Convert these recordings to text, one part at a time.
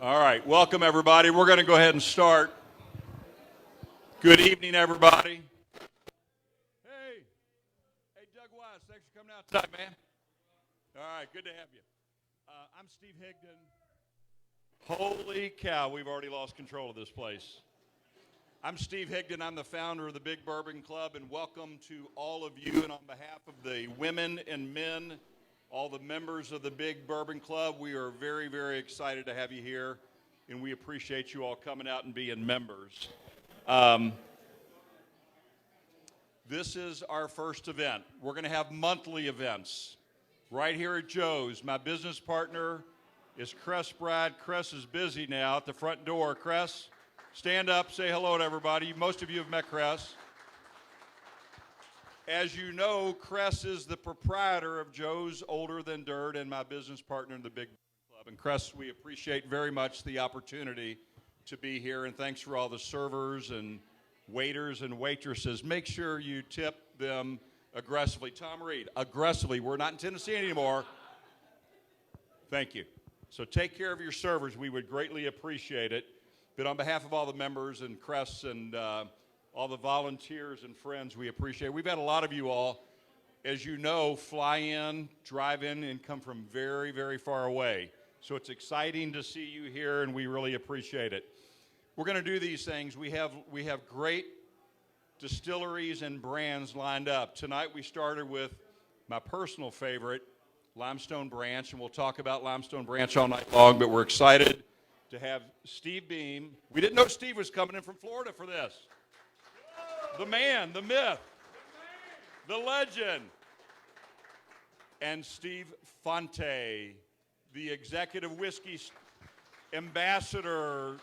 All right, welcome everybody. We're going to go ahead and start. Good evening, everybody. Hey, Doug Wise, thanks for coming out tonight, man. All right, good to have you. I'm Steve Higdon. Holy cow, we've already lost control of this place. I'm Steve Higdon. I'm the founder of the Big Bourbon Club, and welcome to all of you. And on behalf of the women and men, all the members of the Big Bourbon Club, we are very, very excited to have you here, and we appreciate you all coming out and being members. This is our first event. We're going to have monthly events right here at Joe's. My business partner is Cress Brad. Cress is busy now at the front door. Cress, stand up, say hello to everybody. Most of you have met Cress. As you know, Cress is the proprietor of Joe's Older Than Dirt and my business partner in the Big Club. And Cress, we appreciate very much the opportunity to be here, and thanks for all the servers and waiters and waitresses. Make sure you tip them aggressively. Tom Reed, aggressively. We're not in Tennessee anymore. Thank you. So take care of your servers. We would greatly appreciate it. But on behalf of all the members and Cress and all the volunteers and friends, we appreciate it. We've had a lot of you all, as you know, fly in, drive in, and come from very, very far away. So it's exciting to see you here, and we really appreciate it. We're going to do these things. We have great distilleries and brands lined up. Tonight we started with my personal favorite, Limestone Branch, and we'll talk about Limestone Branch all night long, but we're excited to have Steve Beam. We didn't know Steve was coming in from Florida for this. The man, the myth, the legend, and Steve Fonte, the executive whiskey ambassador,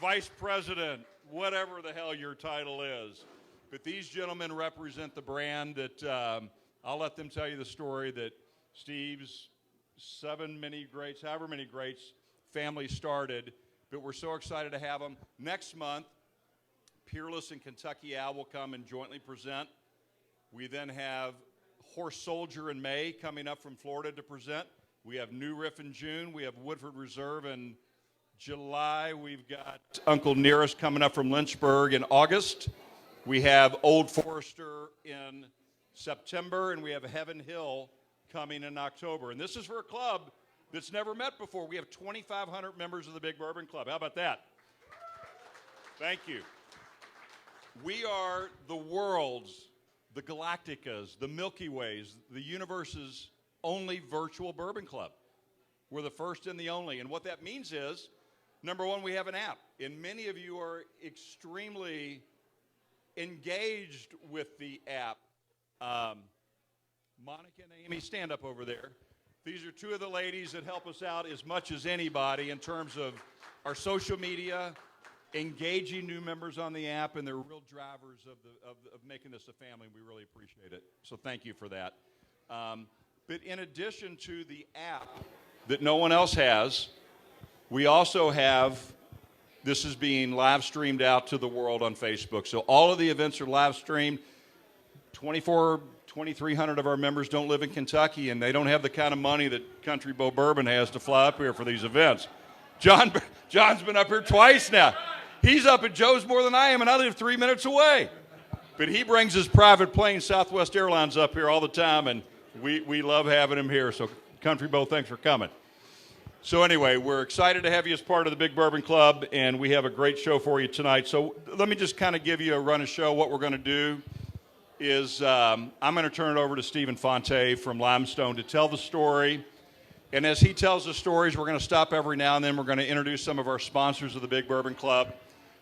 vice president, whatever the hell your title is. But these gentlemen represent the brand that I'll let them tell you the story that Steve's however many greats family started. But we're so excited to have them. Next month, Peerless and Kentucky Owl will come and jointly present. We then have Horse Soldier in May coming up from Florida to present. We have New Riff in June. We have Woodford Reserve in July. We've got Uncle Nearest coming up from Lynchburg in August. We have Old Forester in September, and we have Heaven Hill coming in October. And this is for a club that's never met before. We have 2,500 members of the Big Bourbon Club. How about that? Thank you. We are the world's, the Galacticas, the Milky Ways, the universe's only virtual bourbon club. We're the first and the only. And what that means is, number one, we have an app. And many of you are extremely engaged with the app. Monica and Amy, stand up over there. These are two of the ladies that help us out as much as anybody in terms of our social media, engaging new members on the app, and they're real drivers of making this a family. We really appreciate it. So thank you for that. But in addition to the app that no one else has, we also have, this is being live streamed out to the world on Facebook. So all of the events are live streamed. 2,300 of our members don't live in Kentucky, and they don't have the kind of money that Country Bow Bourbon has to fly up here for these events. John's been up here twice now. He's up at Joe's more than I am, and I live 3 minutes away. But he brings his private plane, Southwest Airlines, up here all the time, and we love having him here. So Country Bow, thanks for coming. So anyway, we're excited to have you as part of the Big Bourbon Club, and we have a great show for you tonight. So let me just kind of give you a run of show. What we're going to do is I'm going to turn it over to Stephen Fonte from Limestone to tell the story. And as he tells the stories, we're going to stop every now and then. We're going to introduce some of our sponsors of the Big Bourbon Club.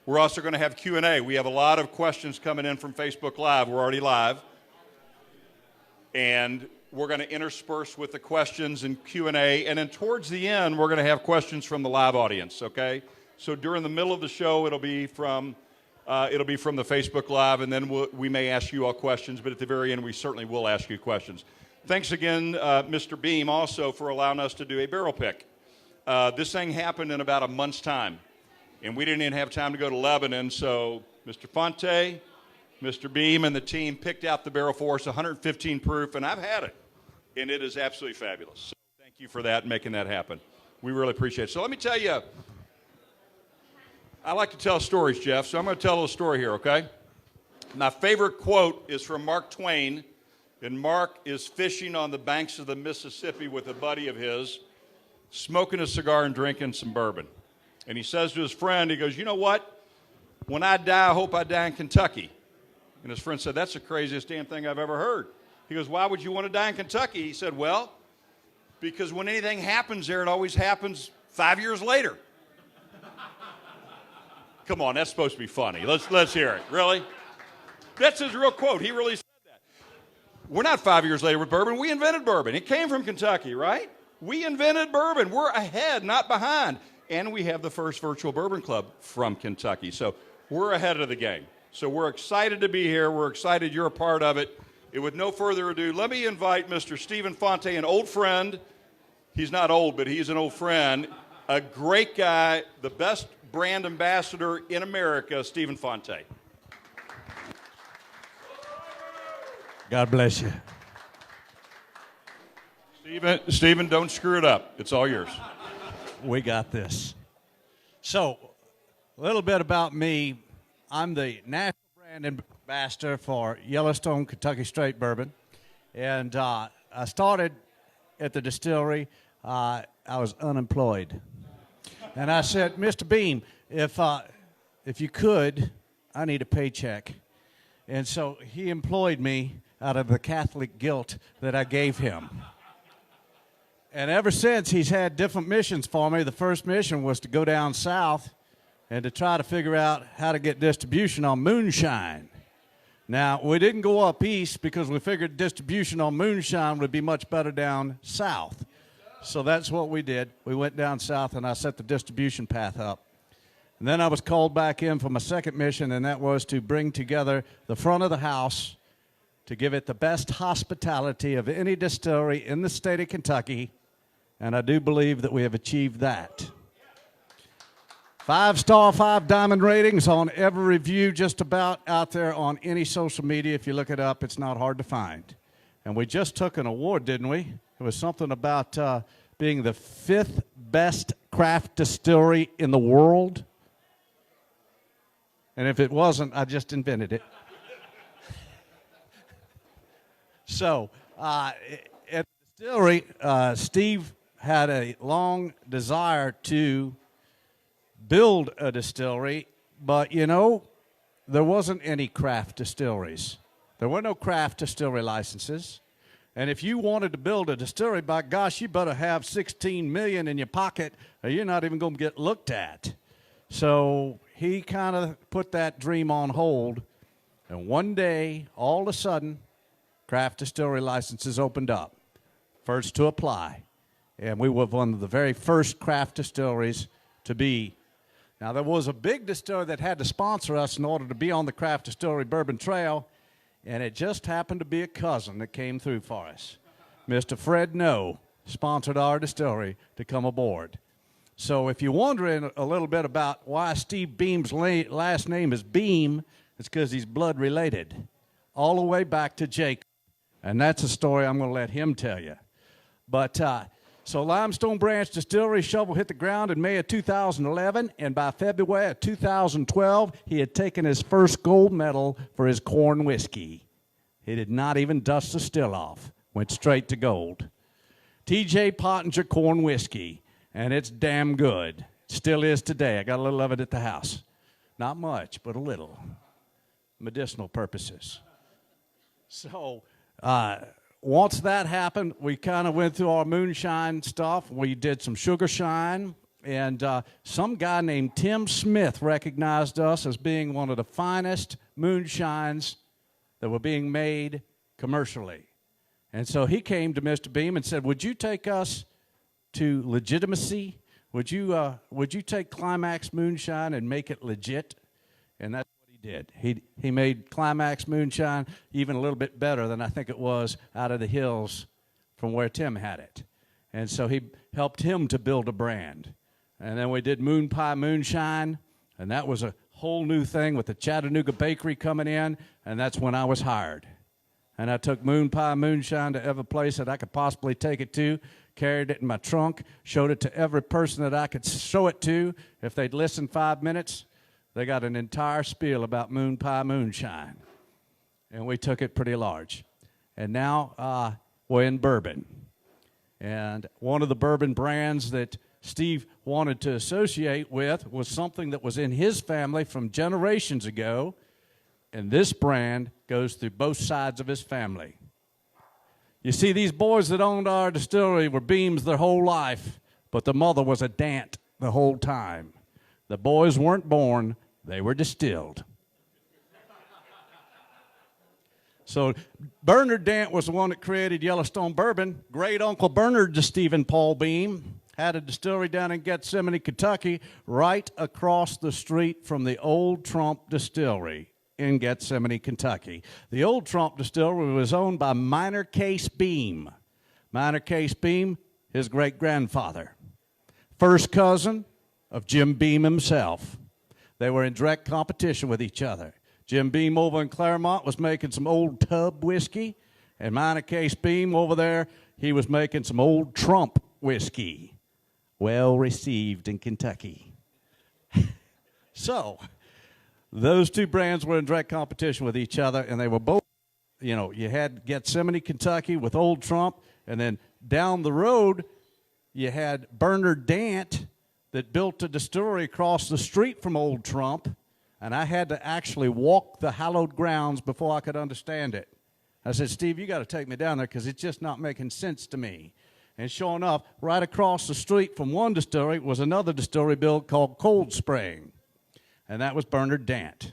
We're also going to have Q&A. We have a lot of questions coming in from Facebook Live. We're already live. And we're going to intersperse with the questions and Q&A. And then towards the end, we're going to have questions from the live audience, okay? So during the middle of the show, it'll be from the Facebook Live, and then we may ask you all questions. But at the very end, we certainly will ask you questions. Thanks again, Mr. Beam, also for allowing us to do a barrel pick. This thing happened in about a month's time, and we didn't even have time to go to Lebanon, so Mr. Fonte, Mr. Beam, and the team picked out the barrel for us, 115 proof, and I've had it, and it is absolutely fabulous. So thank you for that and making that happen. We really appreciate it. So let me tell you, I like to tell stories, Jeff, so I'm going to tell a little story here, okay? My favorite quote is from Mark Twain, and Mark is fishing on the banks of the Mississippi with a buddy of his, smoking a cigar and drinking some bourbon. And he says to his friend, he goes, you know what? When I die, I hope I die in Kentucky. And his friend said, that's the craziest damn thing I've ever heard. He goes, why would you want to die in Kentucky? He said, well, because when anything happens there, it always happens 5 years later. Come on, that's supposed to be funny. Let's hear it. Really? That's his real quote. He really said that. We're not 5 years later with bourbon. We invented bourbon. It came from Kentucky, right? We invented bourbon. We're ahead, not behind. And we have the first virtual bourbon club from Kentucky. So we're ahead of the game. So we're excited to be here. We're excited you're a part of it. And with no further ado, let me invite Mr. Stephen Fonte, an old friend. He's not old, but he's an old friend. A great guy, the best brand ambassador in America, Stephen Fonte. God bless you. Stephen, don't screw it up. It's all yours. We got this. So, a little bit about me. I'm the national brand ambassador for Yellowstone Kentucky Straight Bourbon. And I started at the distillery. I was unemployed. And I said, Mr. Beam, if you could, I need a paycheck. And so he employed me out of the Catholic guilt that I gave him. And ever since, he's had different missions for me. The first mission was to go down south and to try to figure out how to get distribution on moonshine. Now, we didn't go up east because we figured distribution on moonshine would be much better down south. So that's what we did. We went down south, and I set the distribution path up. And then I was called back in for my second mission, and that was to bring together the front of the house to give it the best hospitality of any distillery in the state of Kentucky, and I do believe that we have achieved that. 5-star, 5-diamond ratings on every review just about out there on any social media. If you look it up, it's not hard to find. And we just took an award, didn't we? It was something about being the 5th best craft distillery in the world. And if it wasn't, I just invented it. So, at the distillery, Steve had a long desire to build a distillery, but, you know, there wasn't any craft distilleries. There were no craft distillery licenses. And if you wanted to build a distillery, by gosh, you better have $16 million in your pocket or you're not even going to get looked at. So he kind of put that dream on hold. And one day, all of a sudden, craft distillery licenses opened up. First to apply. And we were one of the very first craft distilleries to be. Now, there was a big distillery that had to sponsor us in order to be on the Craft Distillery Bourbon Trail. And it just happened to be a cousin that came through for us. Mr. Fred No sponsored our distillery to come aboard. So if you're wondering a little bit about why Steve Beam's last name is Beam, it's because he's blood related, all the way back to Jacob. And that's a story I'm going to let him tell you. But so Limestone Branch Distillery shovel hit the ground in May of 2011, and by February of 2012, he had taken his first gold medal for his corn whiskey. He did not even dust the still off. Went straight to gold. T.J. Pottinger corn whiskey, and it's damn good. Still is today. I got a little of it at the house. Not much, but a little. Medicinal purposes. So, once that happened, we kind of went through our moonshine stuff. We did some sugar shine, and some guy named Tim Smith recognized us as being one of the finest moonshines that were being made commercially. And so he came to Mr. Beam and said, would you take us to legitimacy? Would you take Climax Moonshine and make it legit? And that's did. He made Climax Moonshine even a little bit better than I think it was out of the hills from where Tim had it. And so he helped him to build a brand. And then we did Moon Pie Moonshine, and that was a whole new thing with the Chattanooga Bakery coming in, and that's when I was hired. and I took Moon Pie Moonshine to every place that I could possibly take it to, carried it in my trunk, showed it to every person that I could show it to. If they'd listen 5 minutes, they got an entire spiel about Moon Pie Moonshine. And we took it pretty large. And now we're in bourbon. And one of the bourbon brands that Steve wanted to associate with was something that was in his family from generations ago. And this brand goes through both sides of his family. You see, these boys that owned our distillery were Beams their whole life, but the mother was a Dant the whole time. The boys weren't born, they were distilled. So Bernard Dant was the one that created Yellowstone Bourbon. Great Uncle Bernard to Stephen Paul Beam had a distillery down in Gethsemane, Kentucky, right across the street from the Old Trump Distillery in Gethsemane, Kentucky. The Old Trump Distillery was owned by Minor Case Beam. Minor Case Beam, his great-grandfather. First cousin of Jim Beam himself. They were in direct competition with each other. Jim Beam over in Claremont was making some old tub whiskey, and Minor Case Beam over there, he was making some old Trump whiskey. Well received in Kentucky. So, those two brands were in direct competition with each other, and they were both, you know, you had Gethsemane, Kentucky with Old Trump, and then down the road, you had Bernard Dant that built a distillery across the street from Old Trump, and I had to actually walk the hallowed grounds before I could understand it. I said, Steve, you got to take me down there because it's just not making sense to me. And sure enough, right across the street from one distillery was another distillery built called Cold Spring, and that was Bernard Dant.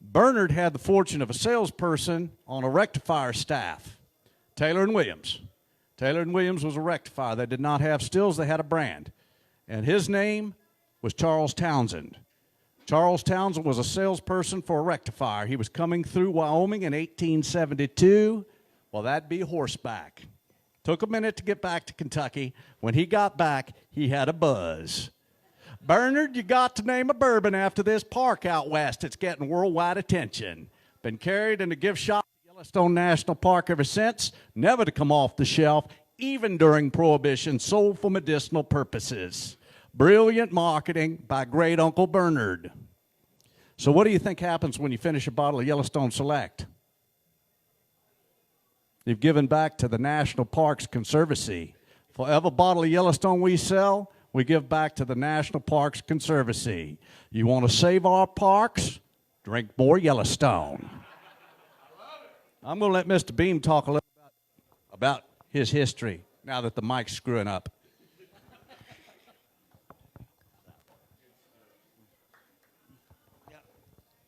Bernard had the fortune of a salesperson on a rectifier staff, Taylor and Williams. Taylor and Williams was a rectifier. They did not have stills, they had a brand. And his name was Charles Townsend. Charles Townsend was a salesperson for a rectifier. He was coming through Wyoming in 1872. Well, that'd be horseback. Took a minute to get back to Kentucky. When he got back, he had a buzz. Bernard, you got to name a bourbon after this park out west. It's getting worldwide attention. Been carried in the gift shop at Yellowstone National Park ever since, never to come off the shelf, even during Prohibition, sold for medicinal purposes. Brilliant marketing by great Uncle Bernard. So what do you think happens when you finish a bottle of Yellowstone Select? You've given back to the National Parks Conservancy. For every bottle of Yellowstone we sell, we give back to the National Parks Conservancy. You want to save our parks? Drink more Yellowstone. I'm going to let Mr. Beam talk a little about his history now that the mic's screwing up.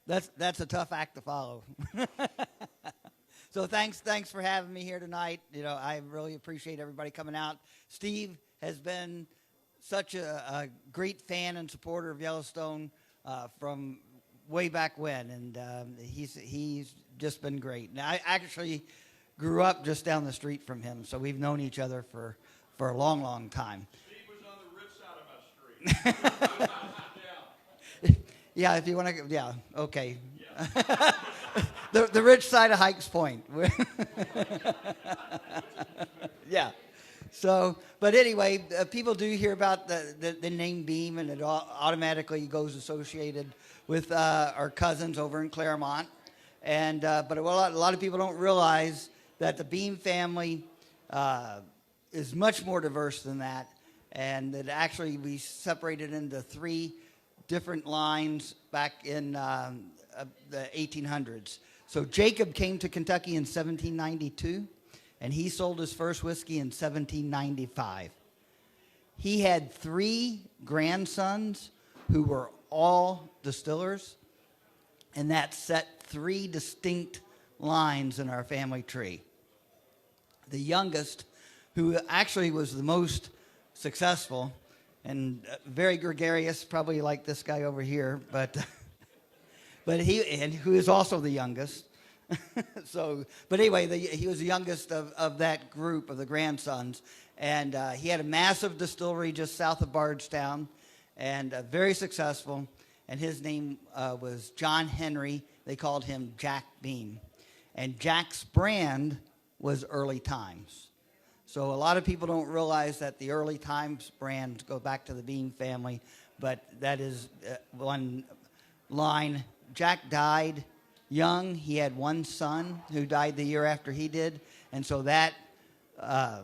That's a tough act to follow. So thanks for having me here tonight. You know, I really appreciate everybody coming out. Steve has been such a great fan and supporter of Yellowstone from way back when, and he's just been great. Now, I actually grew up just down the street from him, so we've known each other for a long, long time. Steve was on the rich side of my street. Yeah, if you want to, yeah, okay. Yeah. the rich side of Hikes Point. Yeah. So, but anyway, people do hear about the name Beam, and it automatically goes associated with our cousins over in Claremont. And but a lot of people don't realize that the Beam family is much more diverse than that, and that actually we separated into three different lines back in the 1800s. So Jacob came to Kentucky in 1792, and he sold his first whiskey in 1795. He had 3 grandsons who were all distillers, and that set 3 distinct lines in our family tree. The youngest, who actually was the most successful, and very gregarious, probably like this guy over here, but who is also the youngest. So, but anyway, he was the youngest of that group of the grandsons, and he had a massive distillery just south of Bardstown, and very successful. And his name was John Henry. They called him Jack Beam, And Jack's brand was Early Times. So a lot of people don't realize that the Early Times brand go back to the Beam family, but that is one line. Jack died young. He had one son who died the year after he did, and so that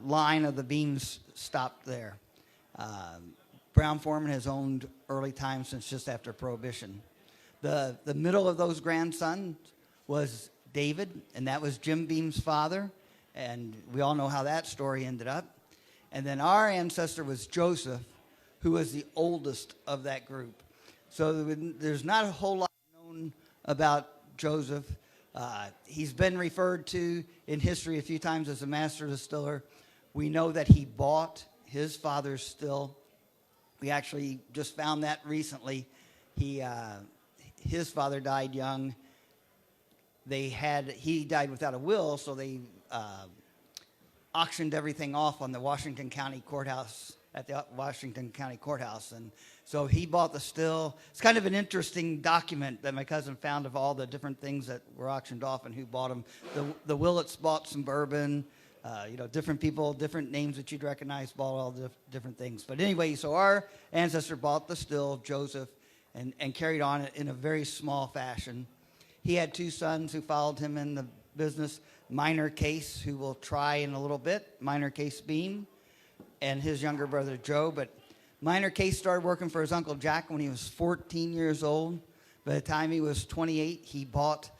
line of the Beams stopped there. Brown-Forman has owned Early Times since just after Prohibition. The middle of those grandsons was David, and that was Jim Beam's father, and we all know how that story ended up. And then our ancestor was Joseph, who was the oldest of that group. So there's not a whole lot known about Joseph. He's been referred to in history a few times as a master distiller. We know that he bought his father's still. We actually just found that recently. His father died young. He died without a will, so they auctioned everything off on the Washington County Courthouse, at the Washington County Courthouse. And so he bought the still. It's kind of an interesting document that my cousin found of all the different things that were auctioned off and who bought them. The Willets bought some bourbon. Different people, different names that you'd recognize, bought all the different things. But anyway, so our ancestor bought the still, Joseph, and carried on in a very small fashion. He had two sons who followed him in the business, Minor Case, who we'll try in a little bit, Minor Case Beam, and his younger brother, Joe. But Minor Case started working for his Uncle Jack when he was 14 years old. By the time he was 28, he bought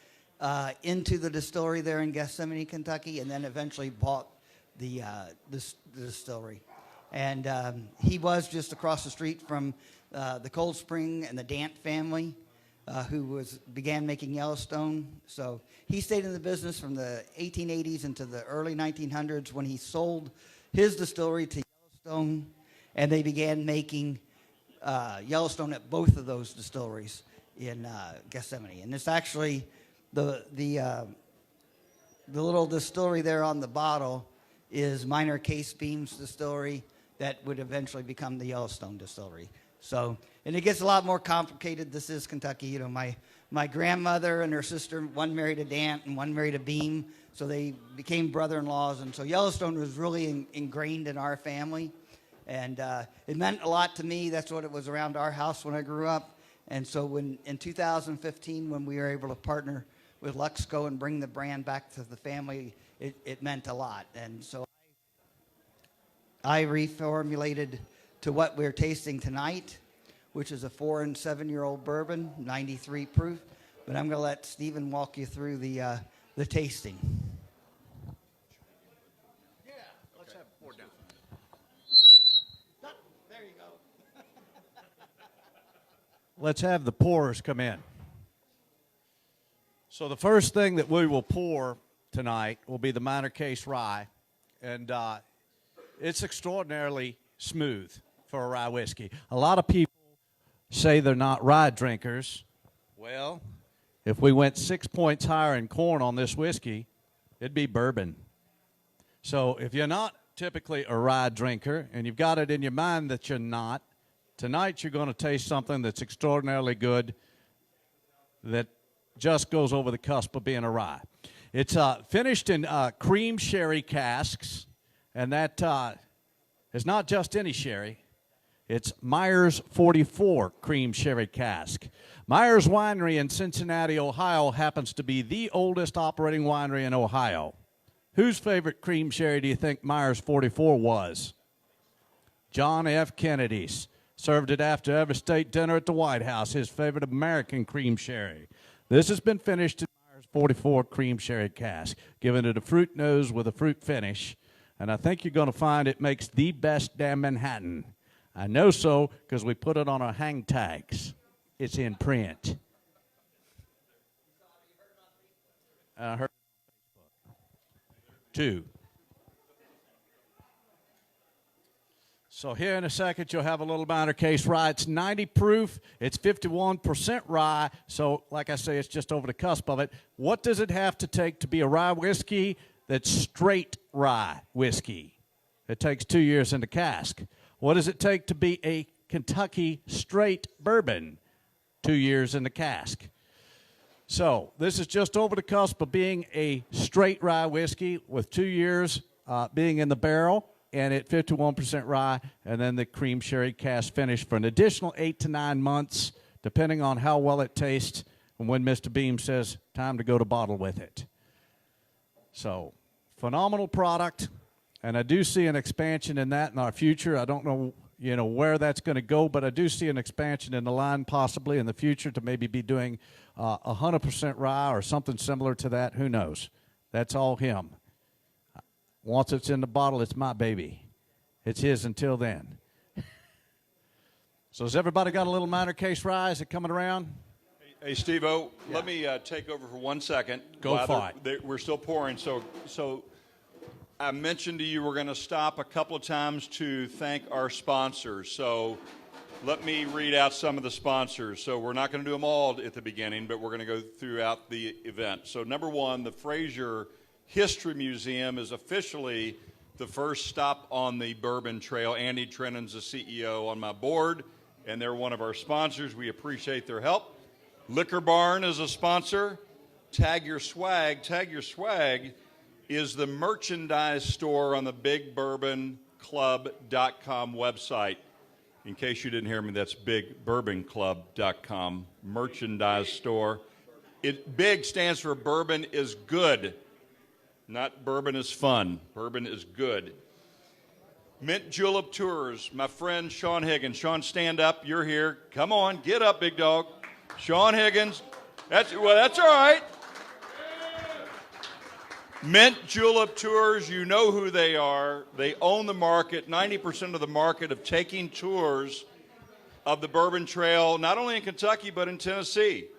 into the distillery there in Gethsemane, Kentucky, and then eventually bought the distillery. And he was just across the street from the Cold Spring and the Dant family, who began making Yellowstone. So he stayed in the business from the 1880s into the early 1900s when he sold his distillery to Yellowstone, and they began making Yellowstone at both of those distilleries in Gethsemane. And it's actually the little distillery there on the bottle is Minor Case Beam's distillery that would eventually become the Yellowstone distillery. So, and it gets a lot more complicated. This is Kentucky. You know, my grandmother and her sister, one married a Dant and one married a Beam, so they became brother-in-laws. And so Yellowstone was really ingrained in our family, and it meant a lot to me. That's what it was around our house when I grew up. And so in 2015, when we were able to partner with Luxco and bring the brand back to the family, it meant a lot. And so I reformulated to what we're tasting tonight, which is a 4 and 7-year-old bourbon, 93 proof. But I'm going to let Stephen walk you through the tasting. Yeah, let's have it poured down. There you go. Let's have the pourers come in. So the first thing that we will pour tonight will be the Minor Case Rye, and it's extraordinarily smooth for a rye whiskey. A lot of people say they're not rye drinkers. Well, if we went 6 points higher in corn on this whiskey, it'd be bourbon. So if you're not typically a rye drinker and you've got it in your mind that you're not, tonight you're going to taste something that's extraordinarily good that just goes over the cusp of being a rye. It's finished in cream sherry casks, and that is not just any sherry. It's Myers 44 cream sherry cask. Myers Winery in Cincinnati, Ohio happens to be the oldest operating winery in Ohio. Whose favorite cream sherry do you think Myers 44 was? John F. Kennedy's. Served it after every state dinner at the White House, his favorite American cream sherry. This has been finished in Myers 44 cream sherry cask, giving it a fruit nose with a fruit finish. And I think you're going to find it makes the best damn Manhattan. I know so because we put it on our hang tags. It's in print. I heard on Facebook. 2. So here in a second, you'll have a little Minor Case Rye. It's 90 proof. It's 51% rye. So like I say, it's just over the cusp of it. What does it have to take to be a rye whiskey that's straight rye whiskey? It takes 2 years in the cask. What does it take to be a Kentucky straight bourbon? 2 years in the cask. So this is just over the cusp of being a straight rye whiskey with 2 years being in the barrel and at 51% rye, and then the cream sherry cask finish for an additional 8 to 9 months, depending on how well it tastes and when Mr. Beam says time to go to bottle with it. So phenomenal product, and I do see an expansion in that in our future. I don't know, where that's going to go, but I do see an expansion in the line possibly in the future to maybe be doing 100% rye or something similar to that. Who knows? That's all him. Once it's in the bottle, it's my baby. It's his until then. So has everybody got a little minor case rye? Is it coming around? Hey, Steve-O, let me take over for 1 second. Go for it. We're still pouring. So I mentioned to you we're going to stop a couple of times to thank our sponsors. So let me read out some of the sponsors. So we're not going to do them all at the beginning, but we're going to go throughout the event. So number one, the Fraser History Museum is officially the first stop on the Bourbon Trail. Andy Trennan's the CEO on my board, and they're one of our sponsors. We appreciate their help. Liquor Barn is a sponsor. Tag Your Swag. Tag Your Swag is the merchandise store on the BigBourbonClub.com website. In case you didn't hear me, that's BigBourbonClub.com merchandise store. Big stands for bourbon is good. Not bourbon is fun. Bourbon is good. Mint Julep Tours, my friend Sean Higgins. Sean, stand up. You're here. Come on, get up, big dog. Sean Higgins. That's all right. Mint Julep Tours, you know who they are. They own the market, 90% of the market of taking tours of the Bourbon Trail, not only in Kentucky, but in Tennessee.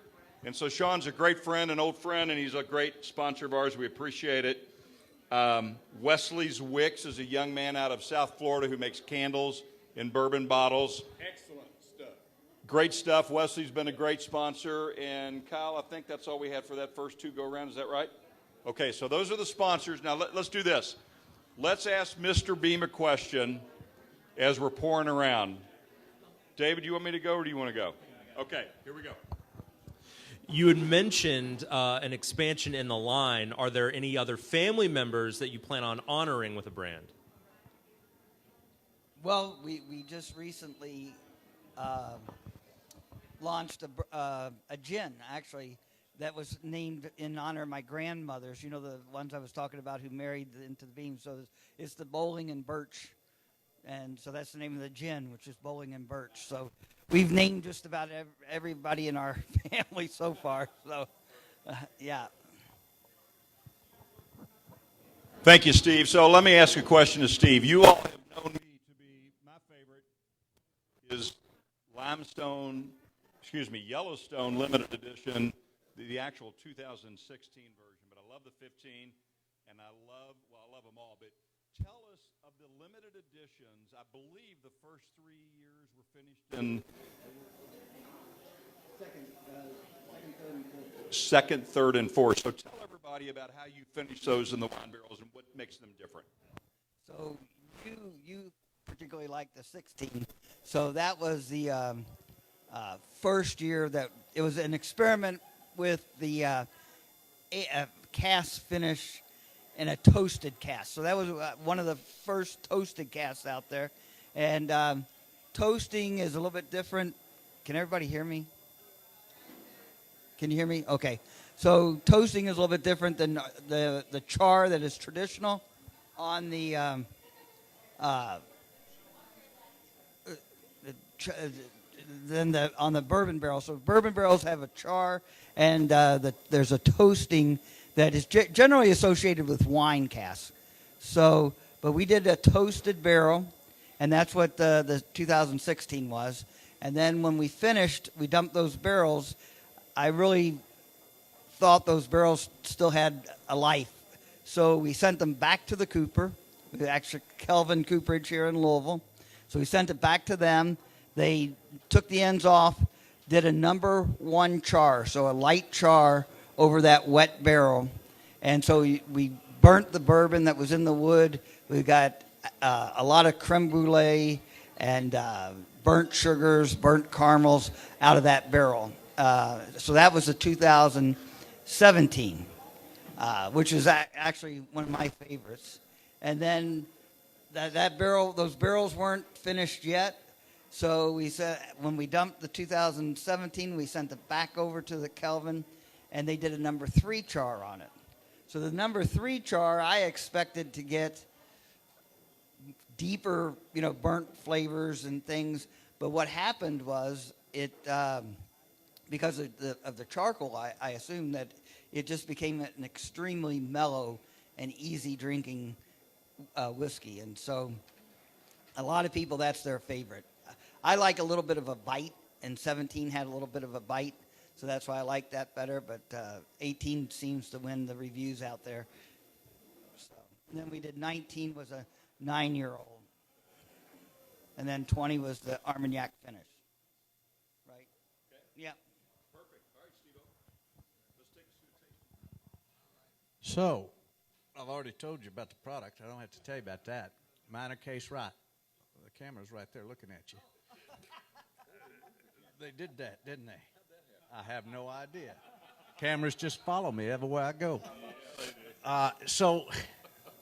And so Sean's a great friend, an old friend, and he's a great sponsor of ours. We appreciate it. Wesley's Wicks is a young man out of South Florida who makes candles in bourbon bottles. Excellent stuff. Great stuff. Wesley's been a great sponsor. And Kyle, I think that's all we had for that first two go-around. Is that right? Okay, so those are the sponsors. Now let's do this. Let's ask Mr. Beam a question as we're pouring around. David, do you want me to go or do you want to go? Okay, here we go. You had mentioned an expansion in the line. Are there any other family members that you plan on honoring with a brand? Well, we just recently launched a gin, actually, that was named in honor of my grandmothers. You know, the ones I was talking about who married into the Beam. So it's the Bowling and Birch. And so that's the name of the gin, which is Bowling and Birch. So we've named just about everybody in our family so far. So, yeah. Thank you, Steve. So let me ask a question to Steve. You all have known me to be, my favorite is Yellowstone Limited Edition, the actual 2016 version. But I love the 15, and I love them all. But tell us of the limited editions. I believe the first 3 years were finished in second, third, and fourth. So tell everybody about how you finish those in the wine barrels and what makes them different. So you particularly like the 16. So that was the first year that it was an experiment with the cask finish in a toasted cask. So that was one of the first toasted casks out there. And toasting is a little bit different. Can everybody hear me? Can you hear me? Okay. So toasting is a little bit different than the char that is traditional on the on the bourbon barrel. So bourbon barrels have a char, and there's a toasting that is generally associated with wine casks. So, but we did a toasted barrel, and that's what the 2016 was. And then when we finished, we dumped those barrels. I really thought those barrels still had a life. So we sent them back to the Cooper, actually Kelvin Cooperage here in Louisville. So we sent it back to them. They took the ends off, did a number one char, so a light char over that wet barrel. And so we burnt the bourbon that was in the wood. We got a lot of creme brulee and burnt sugars, burnt caramels out of that barrel. So that was the 2017, which is actually one of my favorites. And then those barrels weren't finished yet. So we said when we dumped the 2017, we sent it back over to the Kelvin, and they did a number 3 char on it. So the number 3 char, I expected to get deeper, burnt flavors and things. But what happened was it, because of the charcoal, I assumed that it just became an extremely mellow and easy drinking whiskey. And so a lot of people, that's their favorite. I like a little bit of a bite, and 17 had a little bit of a bite, so that's why I like that better. But 18 seems to win the reviews out there. So, and then we did 19 was a 9-year-old, and then 20 was the Armagnac finish. Right? Okay. Yeah. Perfect. All right, Steve-O. Let's take us through the tasting. So, I've already told you about the product. I don't have to tell you about that. Minor case rye. The camera's right there looking at you. They did that, didn't they? I have no idea. Cameras just follow me everywhere I go. So,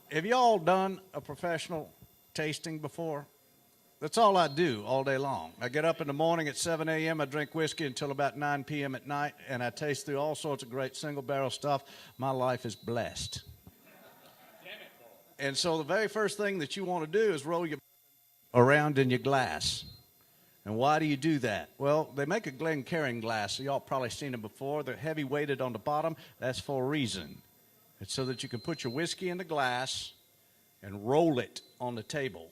have you all done a professional tasting before? That's all I do all day long. I get up in the morning at 7 a.m., I drink whiskey until about 9 p.m. at night, and I taste through all sorts of great single-barrel stuff. My life is blessed. And so the very first thing that you want to do is roll your around in your glass. And why do you do that? Well, they make a Glencairn glass, so y'all probably seen them before. They're heavy weighted on the bottom. That's for a reason. It's so that you can put your whiskey in the glass and roll it on the table.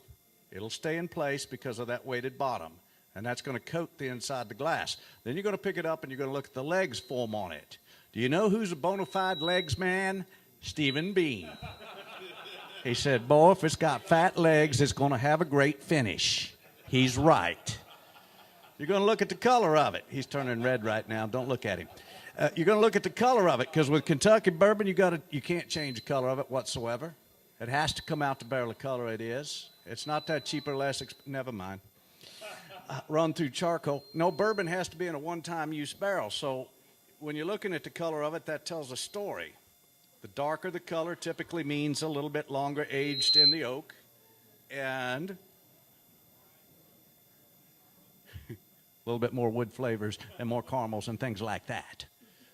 It'll stay in place because of that weighted bottom, and that's going to coat the inside of the glass. Then you're going to pick it up and you're going to look at the legs form on it. Do you know who's a bona fide legs man? Stephen Bean. He said, boy, if it's got fat legs, it's going to have a great finish. He's right. You're going to look at the color of it. He's turning red right now. Don't look at him. You're going to look at the color of it, because with Kentucky bourbon, you can't change the color of it whatsoever. It has to come out the barrel the color it is. It's not that cheap or less. Never mind. Run through charcoal. No, bourbon has to be in a one-time use barrel. So when you're looking at the color of it, that tells a story. The darker the color typically means a little bit longer aged in the oak, and a little bit more wood flavors and more caramels and things like that.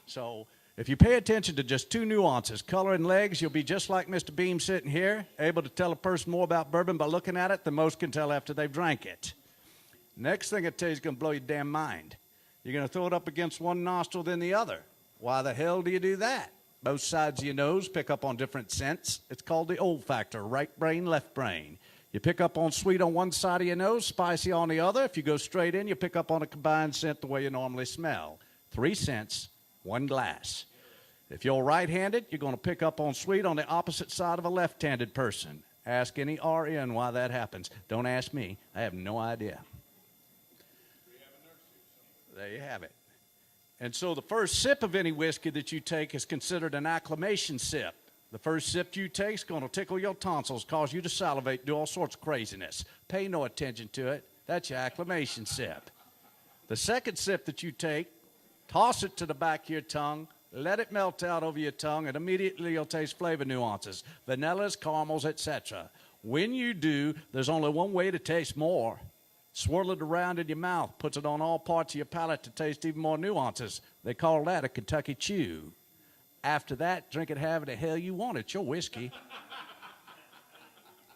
So if you pay attention to just 2 nuances, color and legs, you'll be just like Mr. Beam sitting here, able to tell a person more about bourbon by looking at it than most can tell after they've drank it. Next thing I tell you is going to blow your damn mind. You're going to throw it up against one nostril then the other. Why the hell do you do that? Both sides of your nose pick up on different scents. It's called the olfactor, right brain, left brain. You pick up on sweet on one side of your nose, spicy on the other. If you go straight in, you pick up on a combined scent the way you normally smell. 3 scents, 1 glass. If you're right-handed, you're going to pick up on sweet on the opposite side of a left-handed person. Ask any RN why that happens. Don't ask me. I have no idea. There you have it. And so the first sip of any whiskey that you take is considered an acclimation sip. The first sip you take is going to tickle your tonsils, cause you to salivate, do all sorts of craziness. Pay no attention to it. That's your acclimation sip. The second sip that you take, toss it to the back of your tongue, let it melt out over your tongue, and immediately you'll taste flavor nuances, vanillas, caramels, etc. When you do, there's only one way to taste more. Swirl it around in your mouth, puts it on all parts of your palate to taste even more nuances. They call that a Kentucky chew. After that, drink it however the hell you want. It's your whiskey.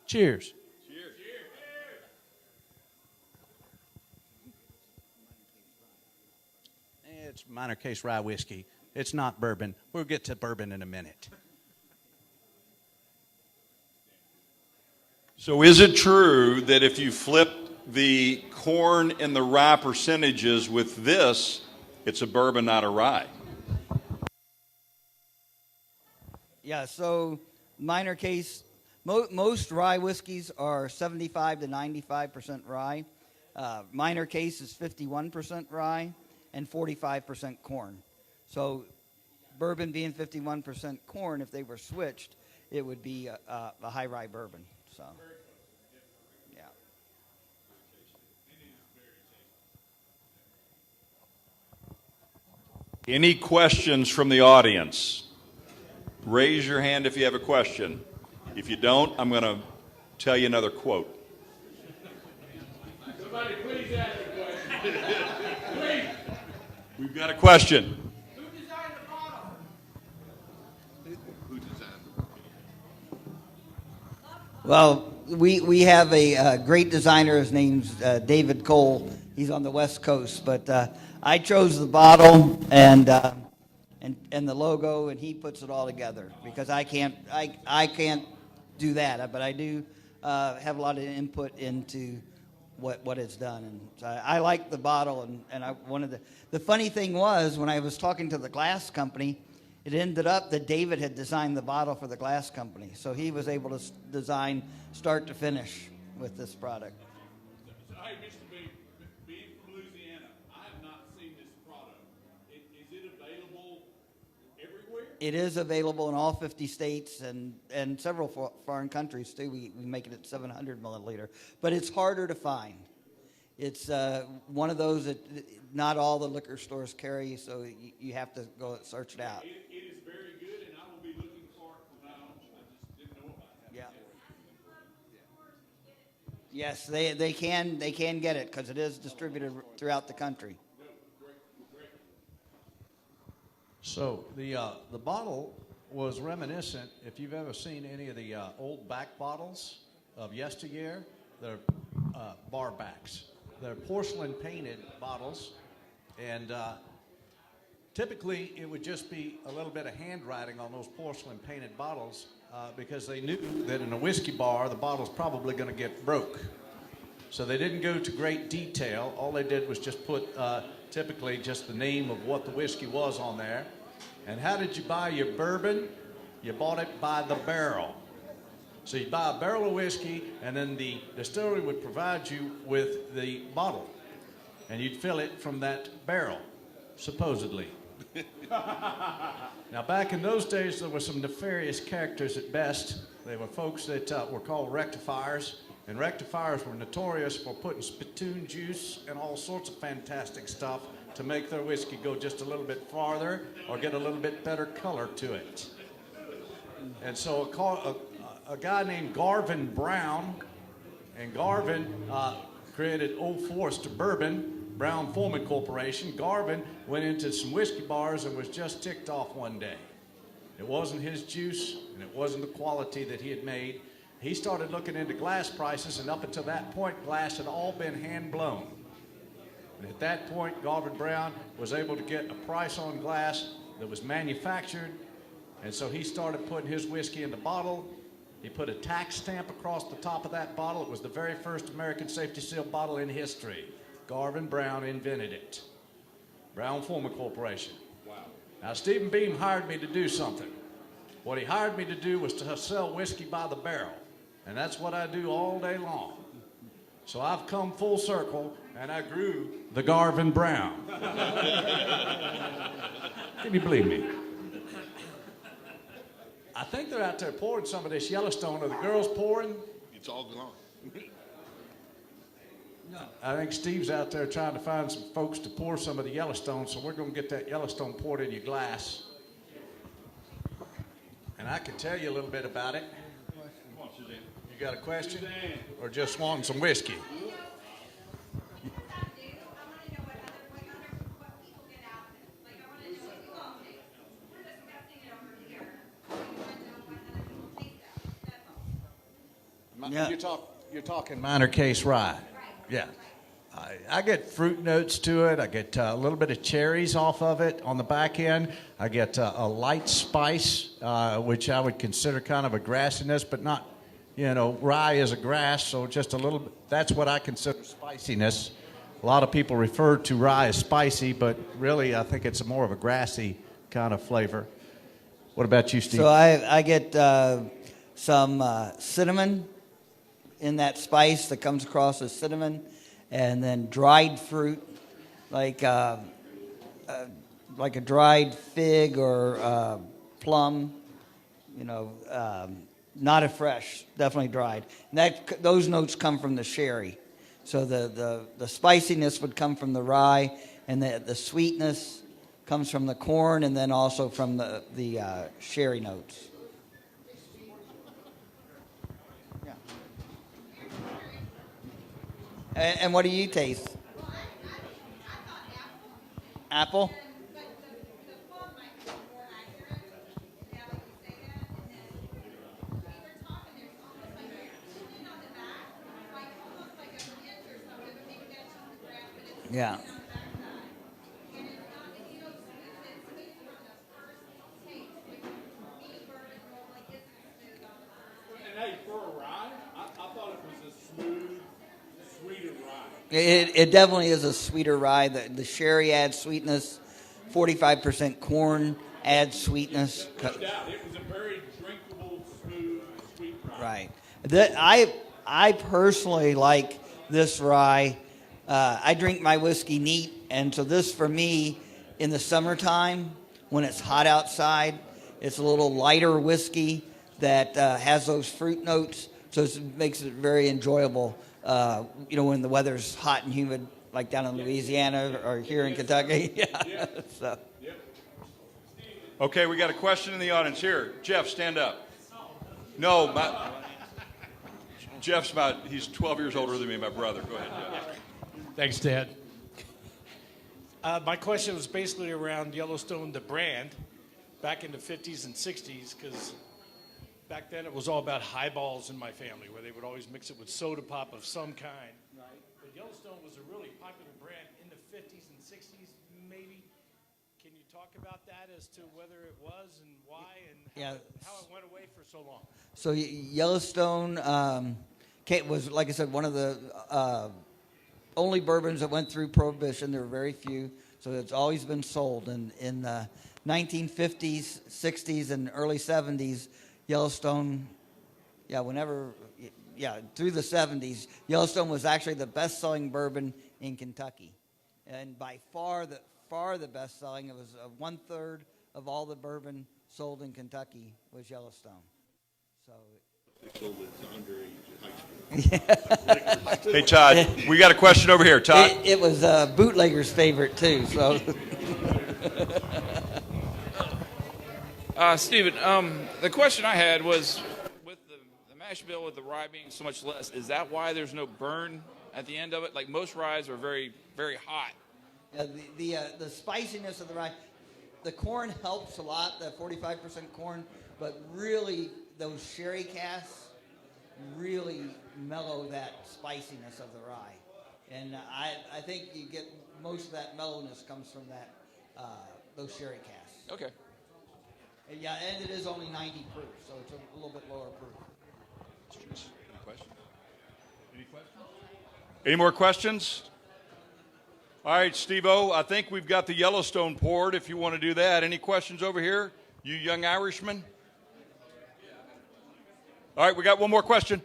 Cheers. Cheers. It's minor case rye whiskey. It's not bourbon. We'll get to bourbon in a minute. So is it true that if you flip the corn and the rye percentages with this, it's a bourbon, not a rye? Yeah, so minor case, most rye whiskeys are 75 to 95% rye. Minor case is 51% rye and 45% corn. So bourbon being 51% corn, if they were switched, it would be a high rye bourbon. So, yeah. Any questions from the audience? Raise your hand if you have a question. If you don't, I'm going to tell you another quote. Somebody please ask a question. Please. We've got a question. Who designed the bottle? Who designed Well, we have a great designer. His name's David Cole. He's on the West Coast, but I chose the bottle and the logo, and he puts it all together because I can't do that, but I do have a lot of input into what it's done, and so I like the bottle, and I wanted the funny thing was when I was talking to the glass company, it ended up that David had designed the bottle for the glass company, so he was able to design start to finish with this product. So, hey, Mr. B, being from Louisiana, I have not seen this product. Is it available everywhere? It is available in all 50 states and several foreign countries too. We make it at 700 milliliter, but it's harder to find. It's one of those that not all the liquor stores carry, so you have to go search it out. It is very good, and I will be looking for it from now on. I just didn't know about it. Yeah. Yes, they can get it because it is distributed throughout the country. So the bottle was reminiscent. If you've ever seen any of the old back bottles of yesteryear, they're bar backs. They're porcelain painted bottles, and typically it would just be a little bit of handwriting on those porcelain painted bottles because they knew that in a whiskey bar the bottle's probably going to get broke. So they didn't go to great detail. All they did was just put typically just the name of what the whiskey was on there. And how did you buy your bourbon? You bought it by the barrel. So you buy a barrel of whiskey, and then the distillery would provide you with the bottle. And you'd fill it from that barrel, supposedly. Now, back in those days, there were some nefarious characters at best. They were folks that were called rectifiers. And rectifiers were notorious for putting spittoon juice and all sorts of fantastic stuff to make their whiskey go just a little bit farther or get a little bit better color to it. And so a guy named Garvin Brown, and Garvin created Old Forester Bourbon, Brown Forman Corporation. Garvin went into some whiskey bars and was just ticked off one day. It wasn't his juice, and it wasn't the quality that he had made. He started looking into glass prices, and up until that point, glass had all been hand-blown. And at that point, Garvin Brown was able to get a price on glass that was manufactured, and so he started putting his whiskey in the bottle. He put a tax stamp across the top of that bottle. It was the very first American safety seal bottle in history. Garvin Brown invented it. Brown Forman Corporation. Wow. Now, Stephen Beam hired me to do something. What he hired me to do was to sell whiskey by the barrel. And that's what I do all day long. So I've come full circle, and I grew the Garvin Brown. Can you believe me? I think they're out there pouring some of this Yellowstone. Are the girls pouring? It's all gone. I think Steve's out there trying to find some folks to pour some of the Yellowstone, so we're going to get that Yellowstone poured in your glass. And I can tell you a little bit about it. You got a question? Or just wanting some whiskey? Yeah. You're talking minor case rye. Yeah. I get fruit notes to it. I get a little bit of cherries off of it on the back end. I get a light spice, which I would consider kind of a grassiness, but not, rye is a grass, so just a little bit. That's what I consider spiciness. A lot of people refer to rye as spicy, but really I think it's more of a grassy kind of flavor. What about you, Steve? So I get some cinnamon in that spice that comes across as cinnamon, and then dried fruit, like a dried fig or plum, not a fresh, definitely dried. And those notes come from the sherry. So the spiciness would come from the rye, and the sweetness comes from the corn and then also from the sherry notes. Yeah. And what do you taste? Apple? Yeah. And hey, for a rye, I thought it was a smooth, sweeter rye. It definitely is a sweeter rye. The sherry adds sweetness. 45% corn adds sweetness. No doubt, it was a very drinkable, smooth, sweet rye. Right. I personally like this rye. I drink my whiskey neat, and so this for me in the summertime when it's hot outside, it's a little lighter whiskey that has those fruit notes, so it makes it very enjoyable. When the weather's hot and humid, like down in Louisiana or here in Kentucky. Yeah. So. Okay, we got a question in the audience here. Jeff, stand up. No, he's 12 years older than me, my brother. Go ahead, Jeff. Thanks, Dad. My question was basically around Yellowstone, the brand, back in the 50s and 60s, because back then it was all about highballs in my family, where they would always mix it with soda pop of some kind. Right. But Yellowstone was a really popular brand in the 50s and 60s, maybe. Can you talk about that as to whether it was and why and how it went away for so long? So Yellowstone was, like I said, one of the only bourbons that went through Prohibition. There were very few, so it's always been sold. And in the 1950s, 60s, and early 70s, Yellowstone, through the 70s, Yellowstone was actually the best-selling bourbon in Kentucky. And by far the best-selling, it was 1/3 of all the bourbon sold in Kentucky was Yellowstone. So. Hey, Todd, we got a question over here. Todd? It was bootlegger's favorite, too. So. Stephen, the question I had was, with the mash bill with the rye being so much less, is that why there's no burn at the end of it? Like most ryes are very, very hot. The spiciness of the rye, the corn helps a lot, the 45% corn, but really those sherry casks really mellow that spiciness of the rye. And I think you get most of that mellowness comes from that those sherry casks. Okay. And and it is only 90 proof, so it's a little bit lower proof. Any questions? Any more questions? All right, Steve-O, I think we've got the Yellowstone poured if you want to do that. Any questions over here, you young Irishman? All right, we got one more question.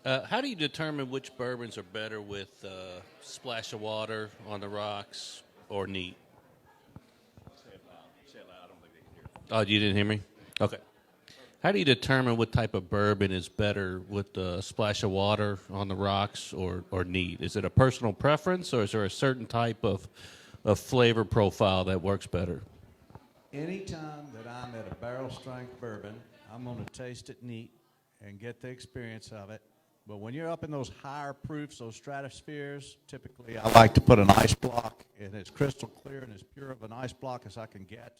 How do you determine which bourbons are better with splash of water on the rocks or neat? Say it loud. I don't think they can hear. Oh, you didn't hear me? Okay. How do you determine what type of bourbon is better with a splash of water on the rocks or neat? Is it a personal preference, or is there a certain type of flavor profile that works better? Anytime that I'm at a barrel strength bourbon, I'm going to taste it neat and get the experience of it. But when you're up in those higher proofs, those stratospheres, typically I like to put an ice block, and it's crystal clear and as pure of an ice block as I can get.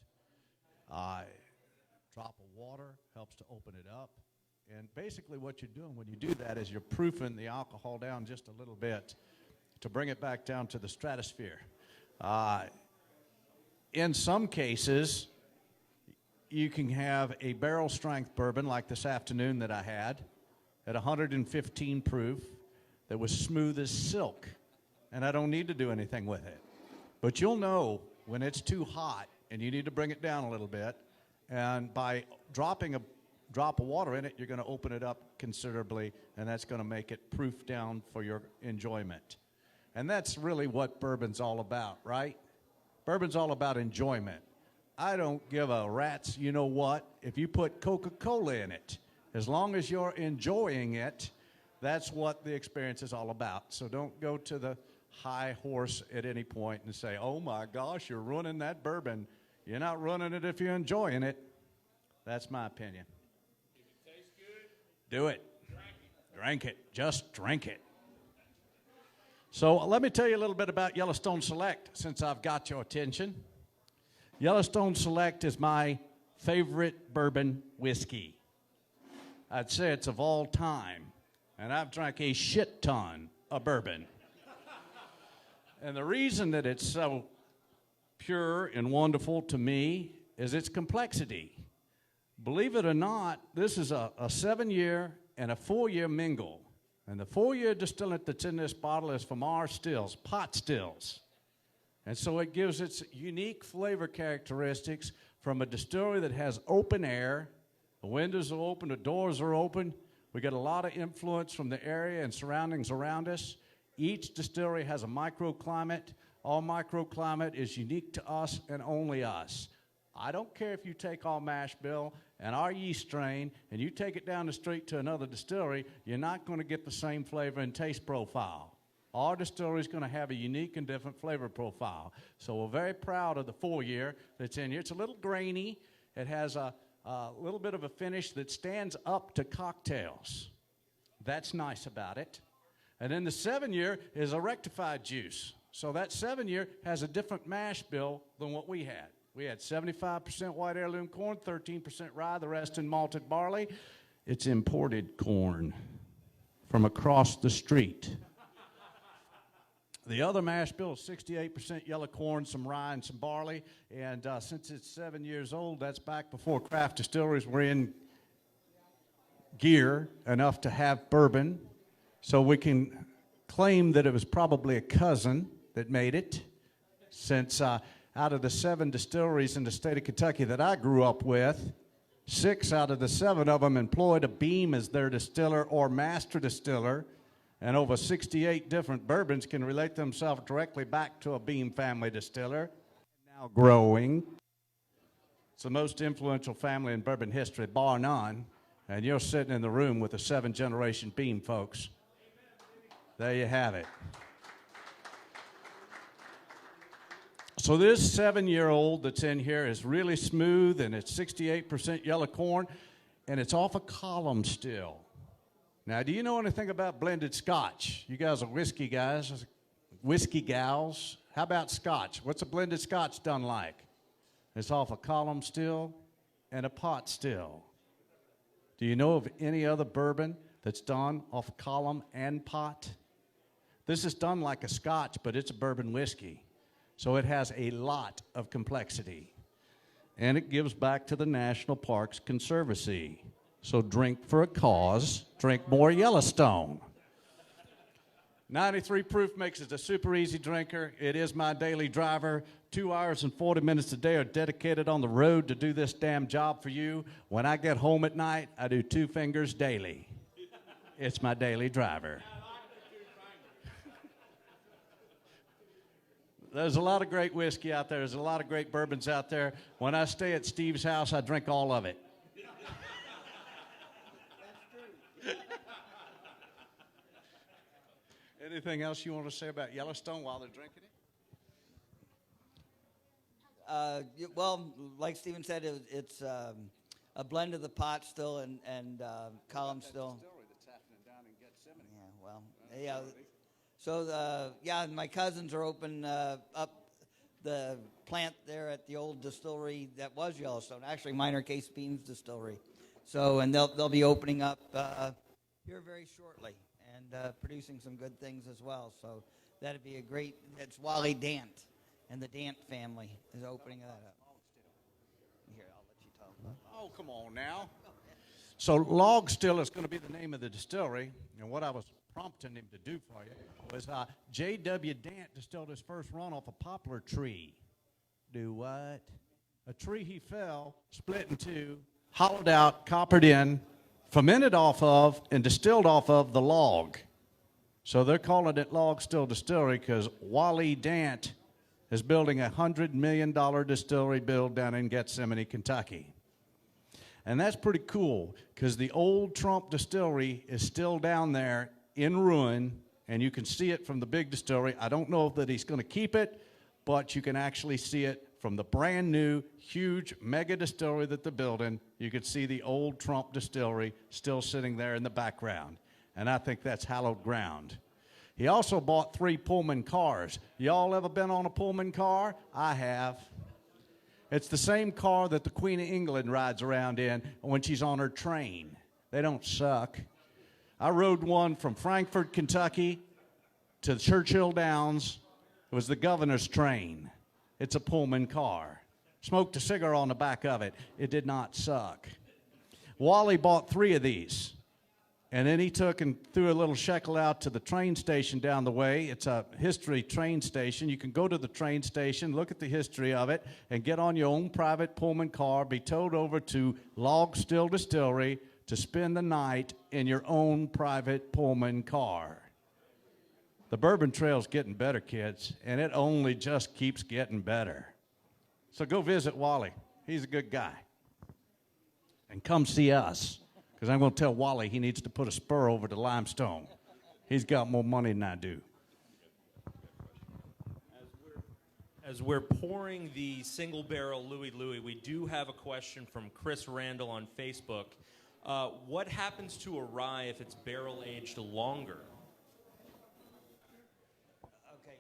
Drop of water helps to open it up. And basically what you're doing when you do that is you're proofing the alcohol down just a little bit to bring it back down to the stratosphere. In some cases, you can have a barrel strength bourbon like this afternoon that I had at 115 proof that was smooth as silk, and I don't need to do anything with it. But you'll know when it's too hot and you need to bring it down a little bit, and by dropping a drop of water in it, you're going to open it up considerably, and that's going to make it proof down for your enjoyment. And that's really what bourbon's all about, right? Bourbon's all about enjoyment. I don't give a rat's you know what if you put Coca-Cola in it. As long as you're enjoying it, that's what the experience is all about. So don't go to the high horse at any point and say, oh my gosh, you're ruining that bourbon. You're not ruining it if you're enjoying it. That's my opinion. If it tastes good, Do it. drink it. Drink it. Just drink it. So let me tell you a little bit about Yellowstone Select since I've got your attention. Yellowstone Select is my favorite bourbon whiskey. I'd say it's of all time, and I've drank a shit ton of bourbon. And the reason that it's so pure and wonderful to me is its complexity. Believe it or not, this is a 7-year and a 4-year mingle. And the 4-year distillate that's in this bottle is from our stills, pot stills. And so it gives its unique flavor characteristics from a distillery that has open air. The windows are open, the doors are open. We get a lot of influence from the area and surroundings around us. Each distillery has a microclimate. Our microclimate is unique to us and only us. I don't care if you take our mash bill and our yeast strain and you take it down the street to another distillery, you're not going to get the same flavor and taste profile. Our distillery is going to have a unique and different flavor profile. So we're very proud of the 4-year that's in here. It's a little grainy. It has a little bit of a finish that stands up to cocktails. That's nice about it. And then the 7-year is a rectified juice. So that 7-year has a different mash bill than what we had. We had 75% white heirloom corn, 13% rye, the rest in malted barley. It's imported corn from across the street. The other mash bill is 68% yellow corn, some rye, and some barley. And since it's 7 years old, that's back before craft distilleries were in gear enough to have bourbon. So we can claim that it was probably a cousin that made it, since out of the 7 distilleries in the state of Kentucky that I grew up with, 6 out of the 7 of them employed a Beam as their distiller or master distiller, and over 68 different bourbons can relate themselves directly back to a Beam family distiller, now growing. It's the most influential family in bourbon history, bar none, and you're sitting in the room with the 7th-generation Beam folks. There you have it. So this 7-year-old that's in here is really smooth, and it's 68% yellow corn, and it's off a column still. Now, do you know anything about blended scotch? You guys are whiskey guys, whiskey gals. How about scotch? What's a blended scotch done like? It's off a column still and a pot still. Do you know of any other bourbon that's done off a column and pot? This is done like a scotch, but it's a bourbon whiskey. So it has a lot of complexity. And it gives back to the National Parks Conservancy. So drink for a cause, drink more Yellowstone. 93 proof makes it a super easy drinker. It is my daily driver. 2 hours and 40 minutes a day are dedicated on the road to do this damn job for you. When I get home at night, I do 2 fingers daily. It's my daily driver. There's a lot of great whiskey out there. There's a lot of great bourbons out there. When I stay at Steve's house, I drink all of it. Anything else you want to say about Yellowstone while they're drinking it? Well, like Stephen said, it's a blend of the pot still and column still. That's happening down in Gethsemane. Yeah, well, yeah. So, my cousins are opening up the plant there at the old distillery that was Yellowstone, actually Minor Case Beans Distillery. So, and they'll be opening up here very shortly and producing some good things as well. So that'd be a great. That's Wally Dant, and the Dant family is opening that up. Here, I'll let you talk. Oh, come on now. So Log Still is going to be the name of the distillery, and what I was prompting him to do for you was J.W. Dant distilled his first run off a poplar tree. Do what? A tree he fell, split in two, hollowed out, coppered in, fermented off of, and distilled off of the log. So they're calling it Log Still Distillery because Wally Dant is building a $100 million distillery build down in Gethsemane, Kentucky. And that's pretty cool because the old Trump distillery is still down there in ruin and you can see it from the big distillery. I don't know that he's going to keep it, but you can actually see it from the brand new, huge mega distillery that they're building. You can see the old Trump distillery still sitting there in the background, and I think that's hallowed ground. He also bought 3 Pullman cars. Y'all ever been on a Pullman car? I have. It's the same car that the Queen of England rides around in when she's on her train. They don't suck. I rode one from Frankfort, Kentucky to Churchill Downs. It was the governor's train. It's a Pullman car. Smoked a cigar on the back of it. It did not suck. Wally bought 3 of these. And then he took and threw a little shekel out to the train station down the way. It's a history train station. You can go to the train station, look at the history of it, and get on your own private Pullman car, be towed over to Log Still Distillery to spend the night in your own private Pullman car. The Bourbon Trail's getting better, kids, and it only just keeps getting better. So go visit Wally. He's a good guy. And come see us. Because I'm going to tell Wally he needs to put a spur over to Limestone. He's got more money than I do. As we're pouring the single barrel Louis Louis, we do have a question from Chris Randall on Facebook. What happens to a rye if it's barrel aged longer? Okay,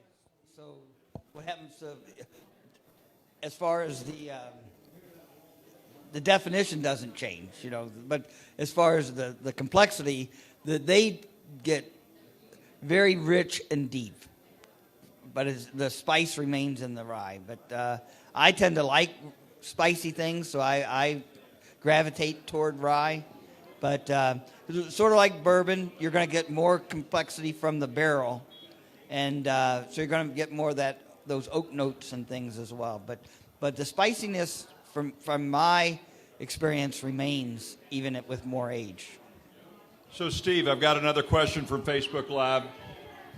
so what happens to, as far as the definition doesn't change, you know, but as far as the complexity, they get very rich and deep, but the spice remains in the rye. But I tend to like spicy things, so I gravitate toward rye. But sort of like bourbon, you're going to get more complexity from the barrel, and so you're going to get more of those oak notes and things as well. But the spiciness from my experience remains even with more age. So, Steve, I've got another question from Facebook Live.